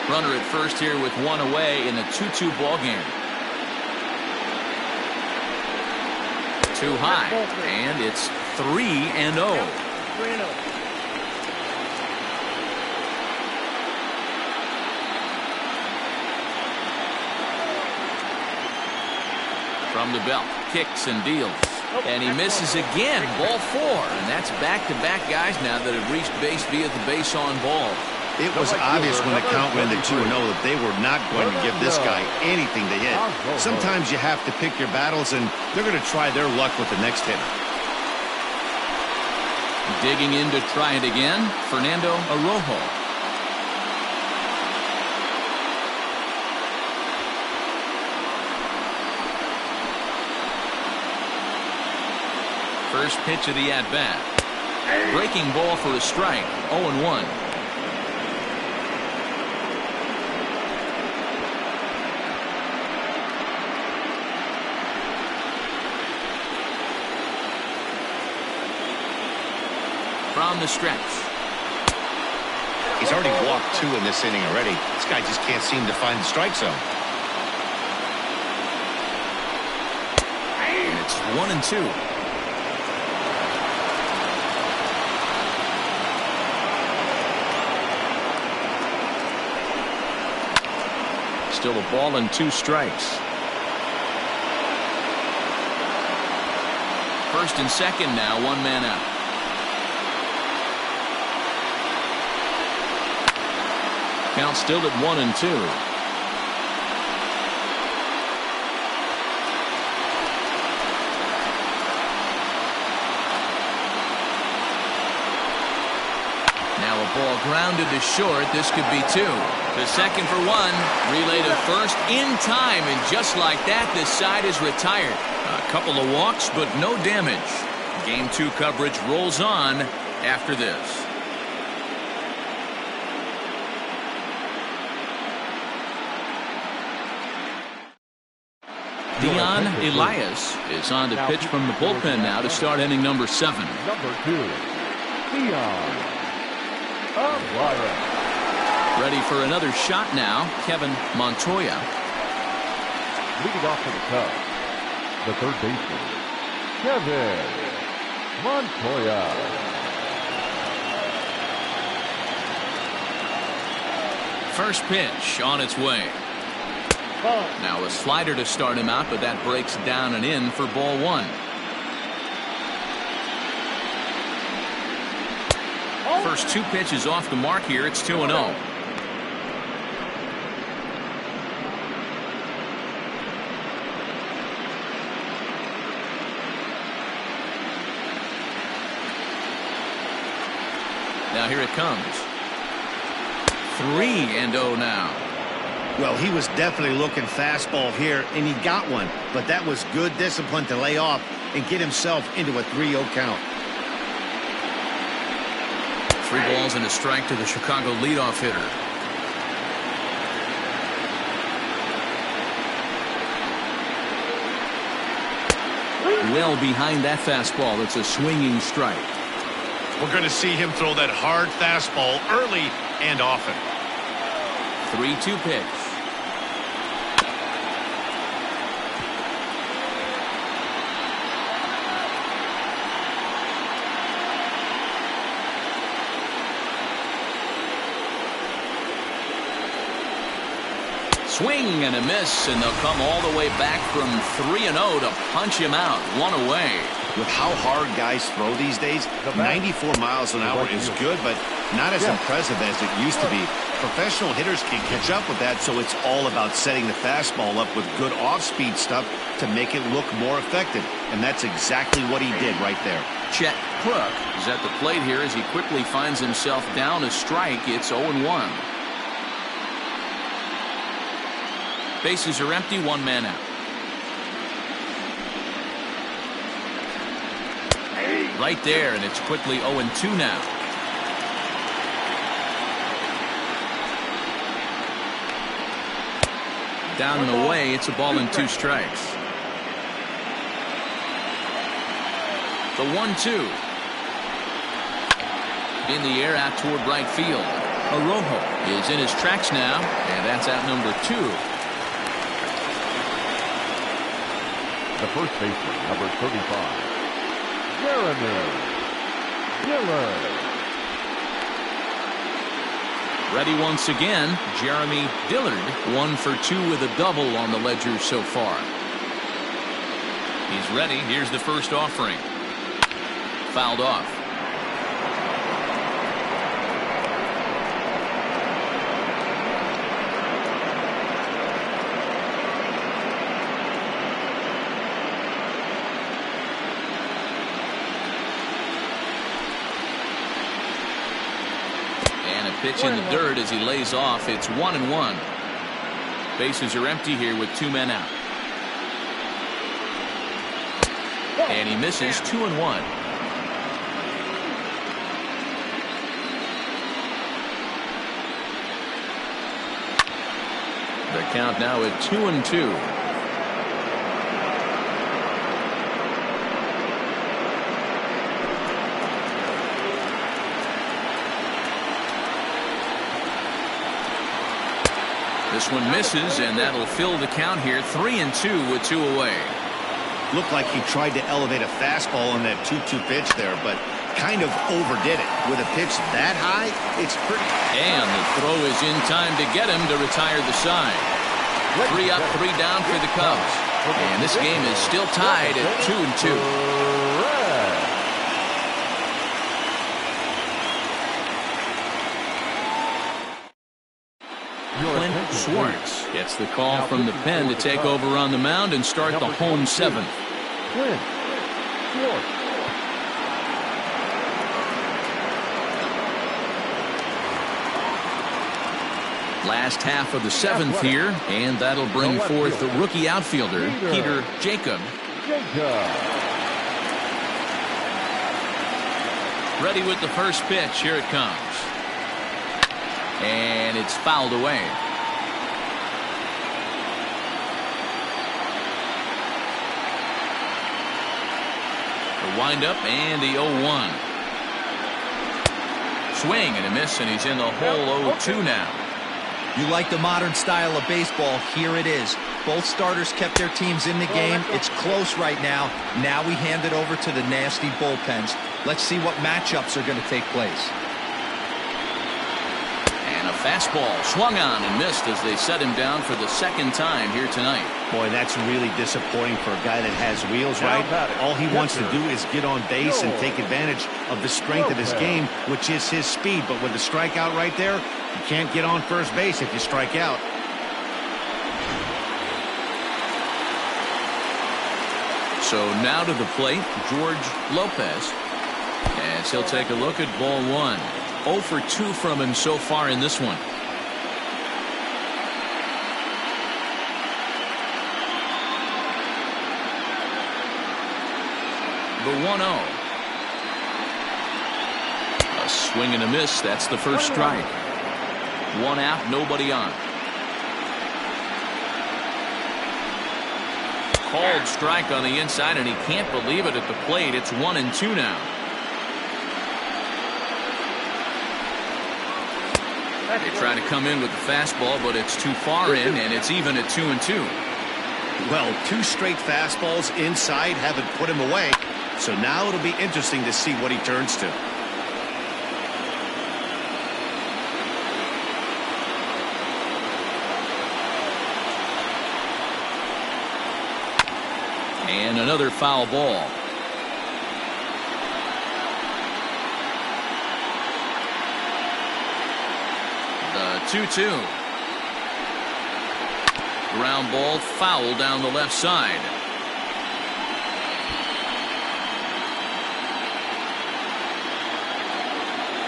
Runner at first here with 1 away in a 2-2 ball game. Too high, and it's 3-0. 3-0. From the belt, kicks and deals. And he misses again. Ball 4. And that's back-to-back guys now that have reached base via the base on ball. It was obvious when the count went to 2-0 that they were not going to give this guy anything to hit. Sometimes you have to pick your battles, and they're going to try their luck with the next hitter. Digging in to try it again, Fernando Arrojo. First pitch of the at-bat. Breaking ball for a strike, 0-1. From the stretch. He's already walked 2 in this inning already. This guy just can't seem to find the strike zone. And it's 1-2. Still a ball and 2 strikes. First and second now, 1 man out. Count still at 1-2. Now a ball grounded to short. This could be 2. The second for 1. Relay to first in time, and just like that, this side is retired. A couple of walks, but no damage. Game 2 coverage rolls on after this. Dion Elias is on to pitch from the bullpen now to start inning number 7. Number 2, Dion Elias. Ready for another shot now, Kevin Montoya. Leading off for the Cubs, the third baseman, Kevin Montoya. First pitch on its way. Now a slider to start him out, but that breaks down and in for ball 1. First 2 pitches off the mark here. It's 2-0. Now here it comes. 3-0 now. Well, he was definitely looking fastball here, and he got one. But that was good discipline to lay off and get himself into a 3-0 count. 3 balls and a strike to the Chicago leadoff hitter. Well behind that fastball. It's a swinging strike. We're going to see him throw that hard fastball early and often. 3-2 pitch. Swing and a miss, and they'll come all the way back from 3-0 to punch him out. 1 away. With how hard guys throw these days, 94 miles an hour is good, but not as impressive as it used to be. Professional hitters can catch up with that, so it's all about setting the fastball up with good off-speed stuff to make it look more effective. And that's exactly what he did right there. Chet Cook is at the plate here as he quickly finds himself down a strike. It's 0-1. Bases are empty, 1 man out. Right there, and it's quickly 0-2 now. Down and away, it's a ball and 2 strikes. The 1-2. In the air out toward right field. Arrojo is in his tracks now, and that's out number 2. The first baseman, number 35, Jeremy Dillard. Ready once again, Jeremy Dillard, 1 for 2 with a double on the ledger so far. He's ready. Here's the first offering. Fouled off. Pitch in the dirt as he lays off. It's 1-1. Bases are empty here with 2 men out. And he misses. 2-1. The count now at 2-2. This one misses, and that'll fill the count here. 3-2 with 2 away. Looked like he tried to elevate a fastball on that 2-2 pitch there, but kind of overdid it. With a pitch that high, it's pretty. And the throw is in time to get him to retire the side. 3 up, 3 down for the Cubs. And this game is still tied at 2-2. Schwartz gets the call from the pen to take over on the mound and start the home 7th. Last half of the 7th here, and that'll bring forth the rookie outfielder, Peter Jacob. Ready with the first pitch. Here it comes. And it's fouled away. The windup and the 0-1. Swing and a miss, and he's in the hole 0-2 now. You like the modern style of baseball. Here it is. Both starters kept their teams in the game. It's close right now. Now we hand it over to the nasty bullpens. Let's see what matchups are going to take place. And a fastball swung on and missed as they set him down for the 2nd time here tonight. Boy, that's really disappointing for a guy that has wheels, right? All he wants to do is get on base and take advantage of the strength of his game, which is his speed. But with the strikeout right there, you can't get on first base if you strike out. So now to the plate, George Lopez. As he'll take a look at ball 1. 0 for 2 from him so far in this one. The 1-0. A swing and a miss. That's the first strike. 1 out, nobody on. Called strike on the inside, and he can't believe it at the plate. It's 1-2 now. They try to come in with the fastball, but it's too far in, and it's even at 2-2. Well, 2 straight fastballs inside haven't put him away. So now it'll be interesting to see what he turns to. And another foul ball. The 2-2. Ground ball foul down the left side.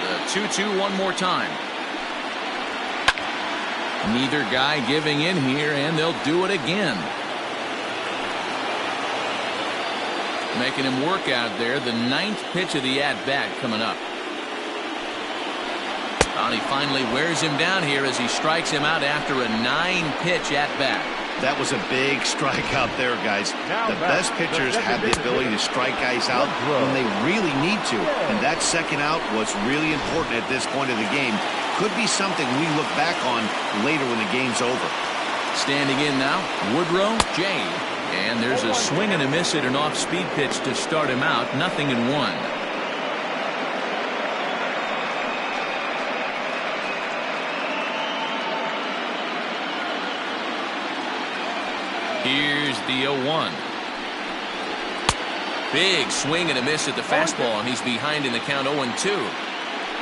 The 2-2 one more time. Neither guy giving in here, and they'll do it again. Making him work out there. The 9th pitch of the at-bat coming up. And he finally wears him down here as he strikes him out after a 9-pitch at-bat. That was a big strikeout there, guys. The best pitchers have the ability to strike guys out when they really need to. And that second out was really important at this point of the game. Could be something we look back on later when the game's over. Standing in now, Woodrow J. And there's a swing and a miss at an off-speed pitch to start him out. 0-1. Here's the 0-1. Big swing and a miss at the fastball, and he's behind in the count 0-2.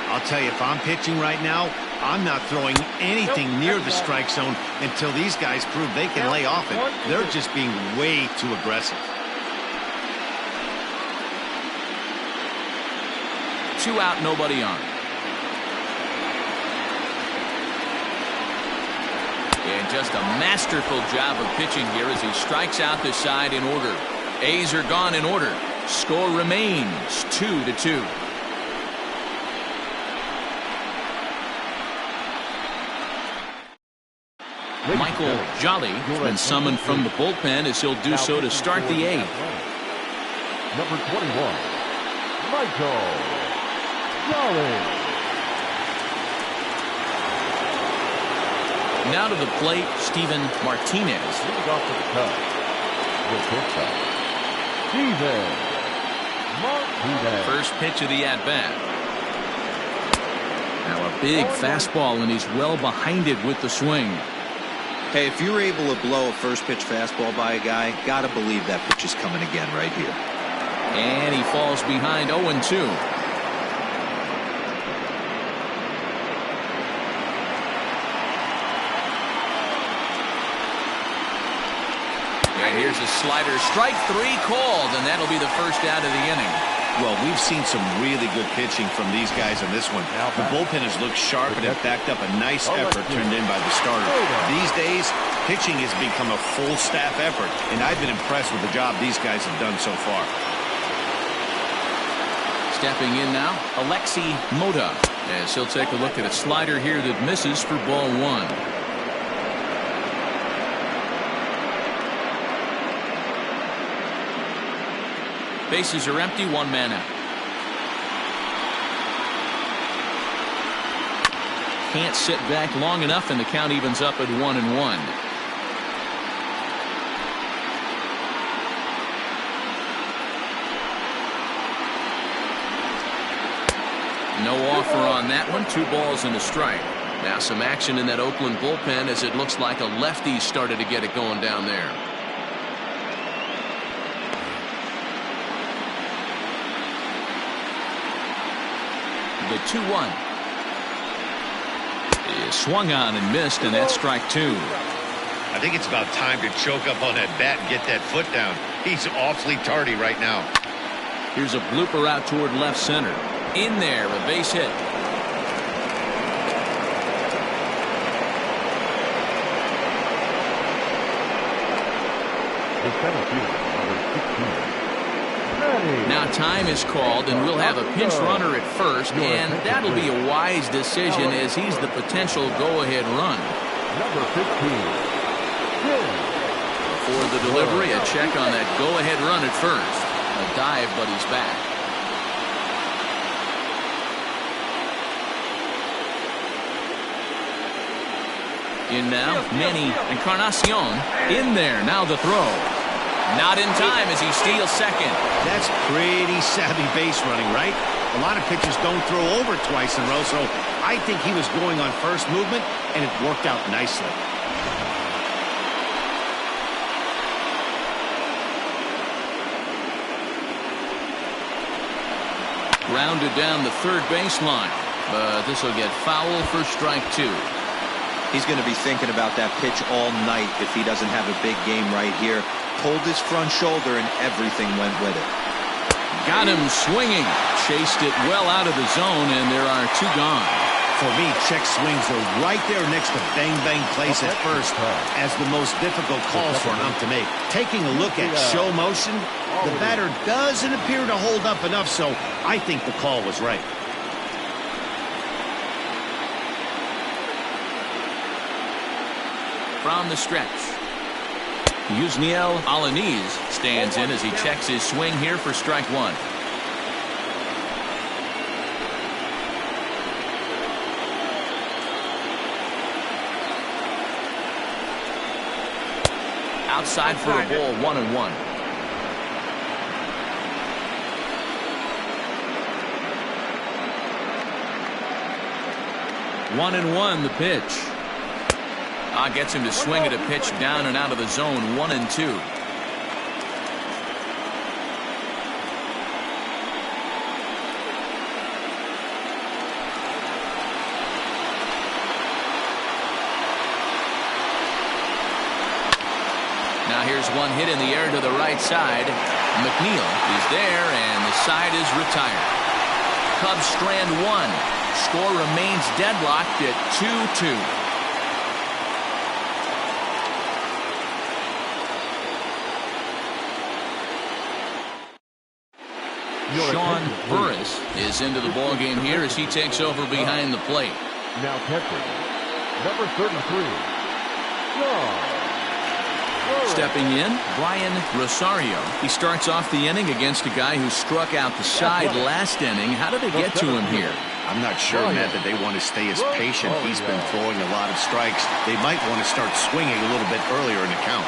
I'll tell you, if I'm pitching right now, I'm not throwing anything near the strike zone until these guys prove they can lay off it. They're just being way too aggressive. 2 out, nobody on. And just a masterful job of pitching here as he strikes out the side in order. A's are gone in order. Score remains 2-2. Michael Jolly has been summoned from the bullpen as he'll do so to start the eighth. Number 21, Michael Jolly. Now to the plate, Steven Martinez. Leading off to the cut. The pitcher, Steven Martinez. First pitch of the at-bat. Now a big fastball, and he's well behind it with the swing. Hey, if you're able to blow a first pitch fastball by a guy, gotta believe that pitch is coming again right here. And he falls behind 0-2. And here's a slider. Strike three called, and that'll be the first out of the inning. Well, we've seen some really good pitching from these guys in this one. The bullpen has looked sharp and have backed up a nice effort turned in by the starter. These days, pitching has become a full staff effort, and I've been impressed with the job these guys have done so far. Stepping in now, Alexi Mota, as he'll take a look at a slider here that misses for ball one. Bases are empty, one man out. Can't sit back long enough, and the count evens up at 1-1. No offer on that one. 2 balls and a strike. Now some action in that Oakland bullpen as it looks like a lefty started to get it going down there. The 2-1 is swung on and missed, and that's strike 2. I think it's about time to choke up on that bat and get that foot down. He's awfully tardy right now. Here's a blooper out toward left center. In there, a base hit. The center fielder, number 16. Now time is called, and we'll have a pinch runner at first, and that'll be a wise decision as he's the potential go-ahead run. Number 15. For the delivery, a check on that go-ahead run at first. A dive, but he's back. In now, Manny Encarnacion. In there, now the throw. Not in time as he steals second. That's pretty savvy base running, right? A lot of pitchers don't throw over twice in a row, so I think he was going on first movement, and it worked out nicely. Rounded down the third baseline, but this will get foul for strike 2. He's going to be thinking about that pitch all night if he doesn't have a big game right here. Pulled his front shoulder and everything went with it. Got him swinging. Chased it well out of the zone, and there are 2 gone. For me, check swings are right there next to bang-bang plays at first as the most difficult calls for an ump to make. Taking a look at show motion, the batter doesn't appear to hold up enough, so I think the call was right. From the stretch, Yusniel Alanis stands in as he checks his swing here for strike 1. Outside for a ball, 1-1. One and one, the pitch. Gets him to swing at a pitch down and out of the zone, 1-2. Now here's one hit in the air to the right side. McNeil is there, and the side is retired. Cubs strand 1. Score remains deadlocked at 2-2. Burris is into the ball game here as he takes over behind the plate. Now catcher, number 33, John. Stepping in, Brian Rosario. He starts off the inning against a guy who struck out the side last inning. How did they get to him here? I'm not sure, Matt, that they want to stay as patient. He's been throwing a lot of strikes. They might want to start swinging a little bit earlier in the count.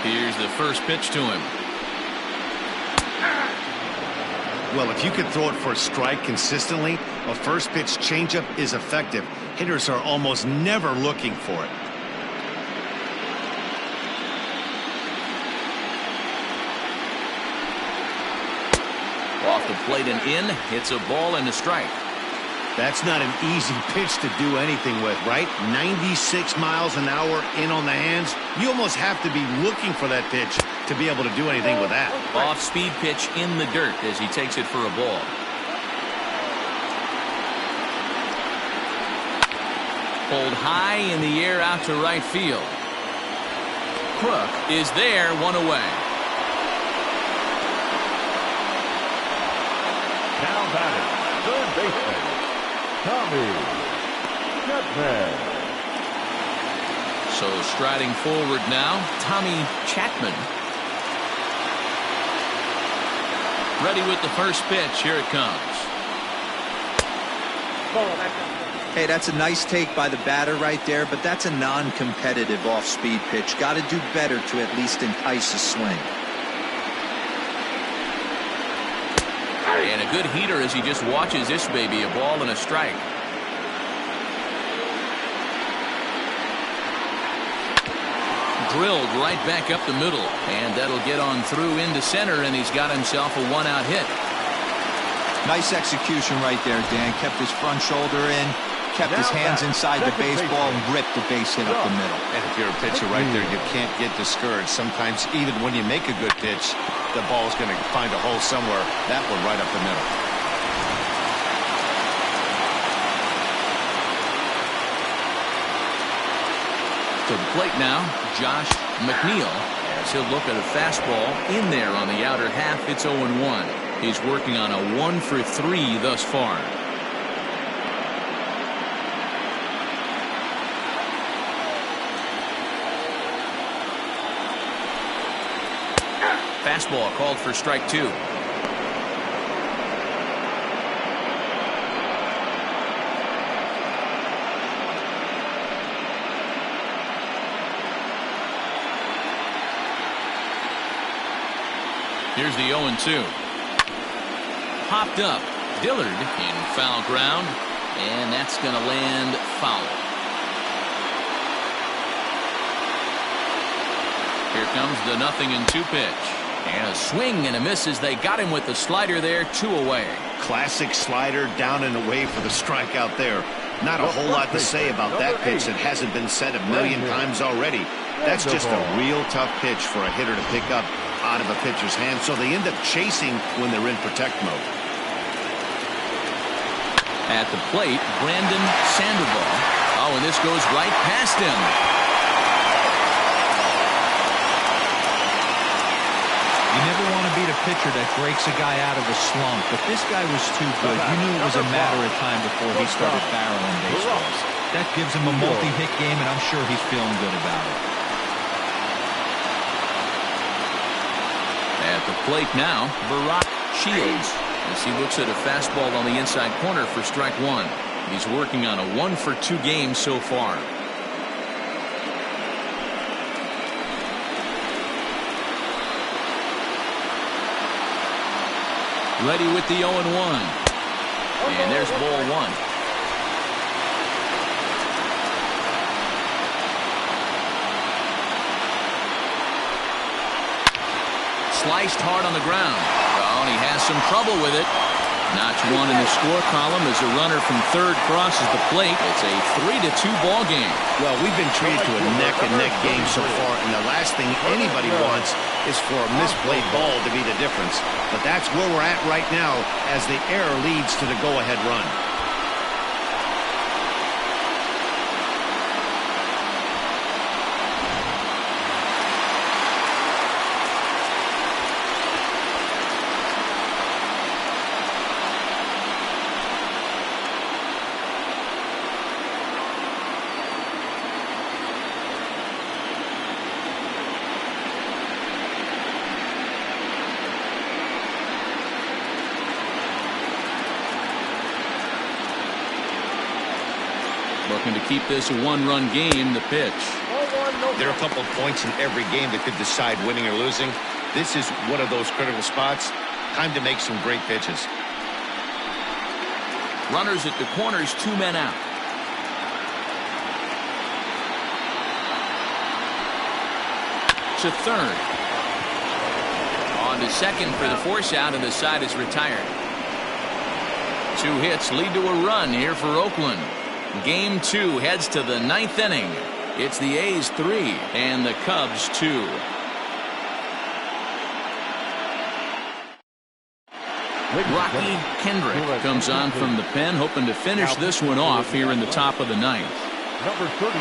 Here's the first pitch to him. Well, if you can throw it for a strike consistently, a first pitch changeup is effective. Hitters are almost never looking for it. Off the plate and in, hits a ball and a strike. That's not an easy pitch to do anything with, right? 96 miles an hour in on the hands. You almost have to be looking for that pitch to be able to do anything with that. Off-speed pitch in the dirt as he takes it for a ball. Pulled high in the air out to right field. Crook is there, one away. Now batting, third baseman, Tommy Chapman. So striding forward now, Tommy Chapman. Ready with the first pitch. Here it comes. Hey, that's a nice take by the batter right there, but that's a non-competitive off-speed pitch. Got to do better to at least entice a swing. And a good heater as he just watches this baby, a ball and a strike. Drilled right back up the middle, and that'll get on through into center, and he's got himself a one-out hit. Nice execution right there, Dan. Kept his front shoulder in, kept his hands inside the baseball, and ripped the base hit up the middle. And if you're a pitcher right there, you can't get discouraged. Sometimes even when you make a good pitch, the ball's going to find a hole somewhere. That one right up the middle. To the plate now, Josh McNeil, as he'll look at a fastball in there on the outer half. It's 0-1. He's working on a 1 for 3 thus far. Fastball called for strike 2. Here's the 0-2. Popped up. Dillard in foul ground, and that's going to land foul. Here comes the 0-2 pitch. And a swing and a miss as they got him with the slider there, 2 away. Classic slider down and away for the strikeout there. Not a whole lot to say about that pitch that hasn't been said a million times already. That's just a real tough pitch for a hitter to pick up out of a pitcher's hand, so they end up chasing when they're in protect mode. At the plate, Brandon Sandoval. Oh, and this goes right past him. You never want to beat a pitcher that breaks a guy out of a slump, but this guy was too good. You knew it was a matter of time before he started barreling baseballs. That gives him a multi-hit game, and I'm sure he's feeling good about it. At the plate now, Barack Shields, as he looks at a fastball on the inside corner for strike 1. He's working on a 1 for 2 game so far. Ready with the 0-1. And there's ball 1. Sliced hard on the ground. Oh, and he has some trouble with it. Notch 1 in the score column as a runner from third crosses the plate. It's a 3-2 ball game. Well, we've been treated to a neck-and-neck game so far, and the last thing anybody wants is for a misplayed ball to be the difference. But that's where we're at right now as the error leads to the go-ahead run. Looking to keep this a one-run game. The pitch. There are a couple of points in every game that could decide winning or losing. This is one of those critical spots. Time to make some great pitches. Runners at the corners, 2 men out. To third. On to second for the force out, and the side is retired. 2 hits lead to a run here for Oakland. Game 2 heads to the 9th inning. It's the A's 3 and the Cubs 2. Rocky Kendrick comes on from the pen, hoping to finish this one off here in the top of the 9th. Number 31,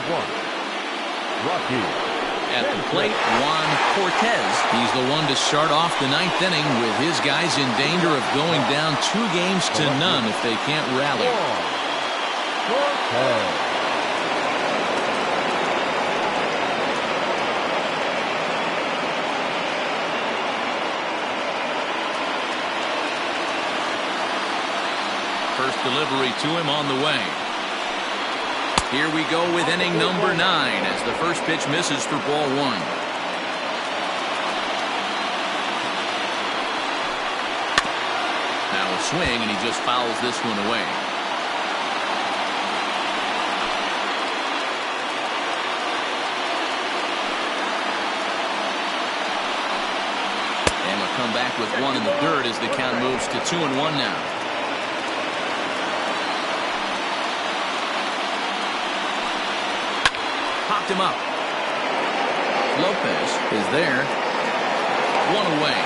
Rocky. At the plate, Juan Cortez. He's the one to start off the 9th inning with his guys in danger of going down 2 games to none if they can't rally. Cortez. First delivery to him on the way. Here we go with inning number 9 as the first pitch misses for ball 1. Now a swing, and he just fouls this one away. And he'll come back with 1 in the dirt as the count moves to 2-1 now. Popped him up. Lopez is there. 1 away.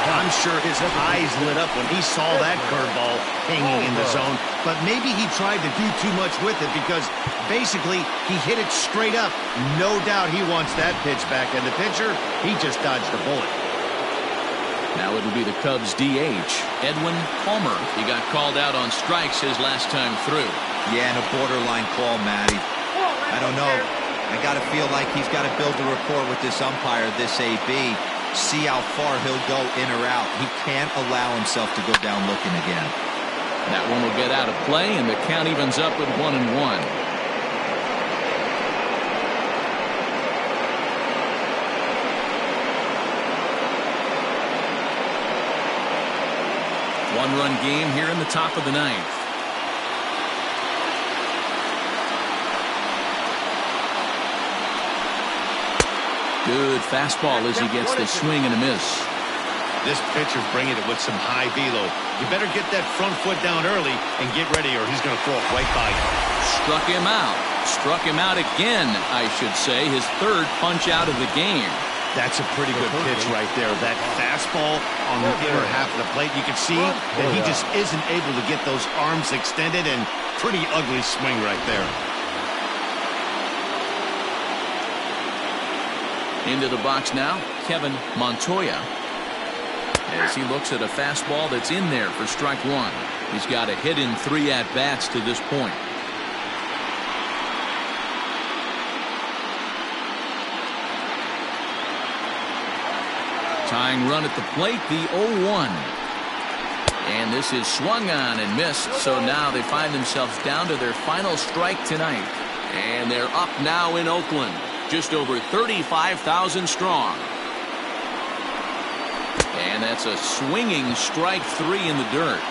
I'm sure his eyes lit up when he saw that curveball hanging in the zone, but maybe he tried to do too much with it because basically he hit it straight up. No doubt he wants that pitch back, and the pitcher, he just dodged a bullet. Now it'll be the Cubs DH, Edwin Palmer. He got called out on strikes his last time through. Yeah, and a borderline call, Matty. I don't know. I got to feel like he's got to build a rapport with this umpire, this AB. See how far he'll go in or out. He can't allow himself to go down looking again. That one will get out of play, and the count evens up at 1-1. One-run game here in the top of the 9th. Good fastball as he gets the swing and a miss. This pitcher's bringing it with some high velo. You better get that front foot down early and get ready, or he's going to throw it right by you. Struck him out. Struck him out again, I should say. His 3rd punch out of the game. That's a pretty good pitch right there. That fastball on the inner half of the plate. You can see that he just isn't able to get those arms extended, and pretty ugly swing right there. Into the box now, Kevin Montoya. As he looks at a fastball that's in there for strike 1. He's got a hit in 3 at-bats to this point. Tying run at the plate, the 0-1. And this is swung on and missed, so now they find themselves down to their final strike tonight. And they're up now in Oakland, just over 35,000 strong. And that's a swinging strike 3 in the dirt.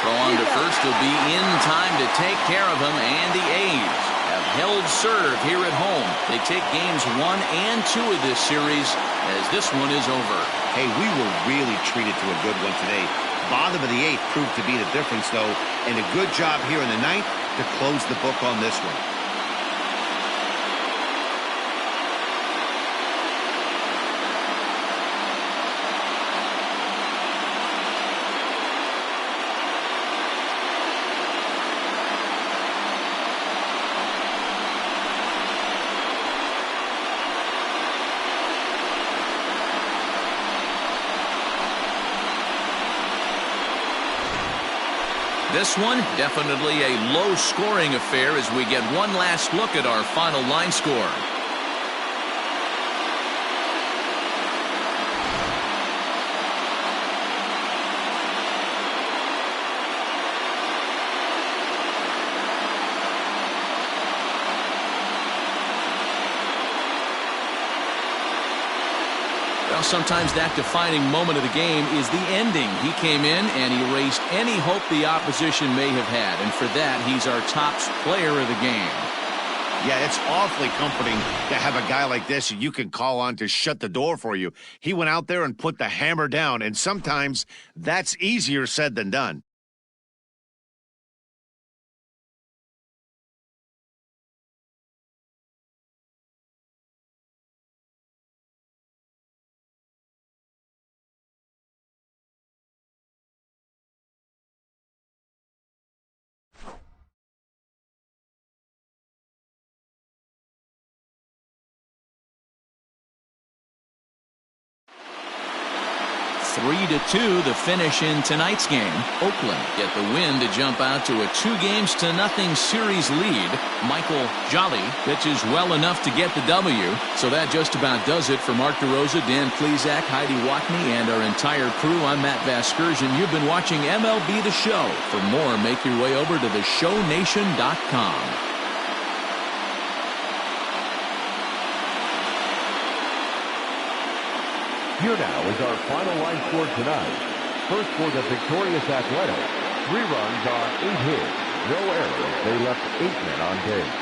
Throw on to first will be in time to take care of him, and the A's have held serve here at home. They take games 1 and 2 of this series as this one is over. Hey, we were really treated to a good one today. Bottom of the 8th proved to be the difference, though, and a good job here in the 9th to close the book on this one. This one, definitely a low-scoring affair as we get one last look at our final line score. sometimes that defining moment of the game is the ending. He came in and erased any hope the opposition may have had, and for that, he's our top player of the game. Yeah, it's awfully comforting to have a guy like this you can call on to shut the door for you. He went out there and put the hammer down, and sometimes that's easier said than done. (3-2) the finish in tonight's game. Oakland get the win to jump out to a 2-0 series lead. Michael Jolly pitches well enough to get the W. So that just about does it for Mark DeRosa, Dan Plesac, Heidi Watney, and our entire crew. I'm Matt Vasgersian. You've been watching MLB The Show. For more, make your way over to theshownation.com. Here now is our final line score tonight. First for the victorious Athletics, 3 runs on 8 hits, no errors. They left 8 men on base.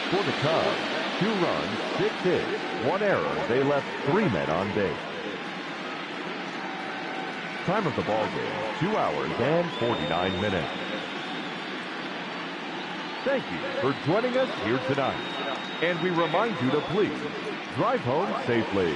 For the Cubs, 2 runs, 6 hits, 1 error. They left 3 men on base. Time of the ball game, 2 hours and 49 minutes. Thank you for joining us here tonight. And we remind you to please drive home safely.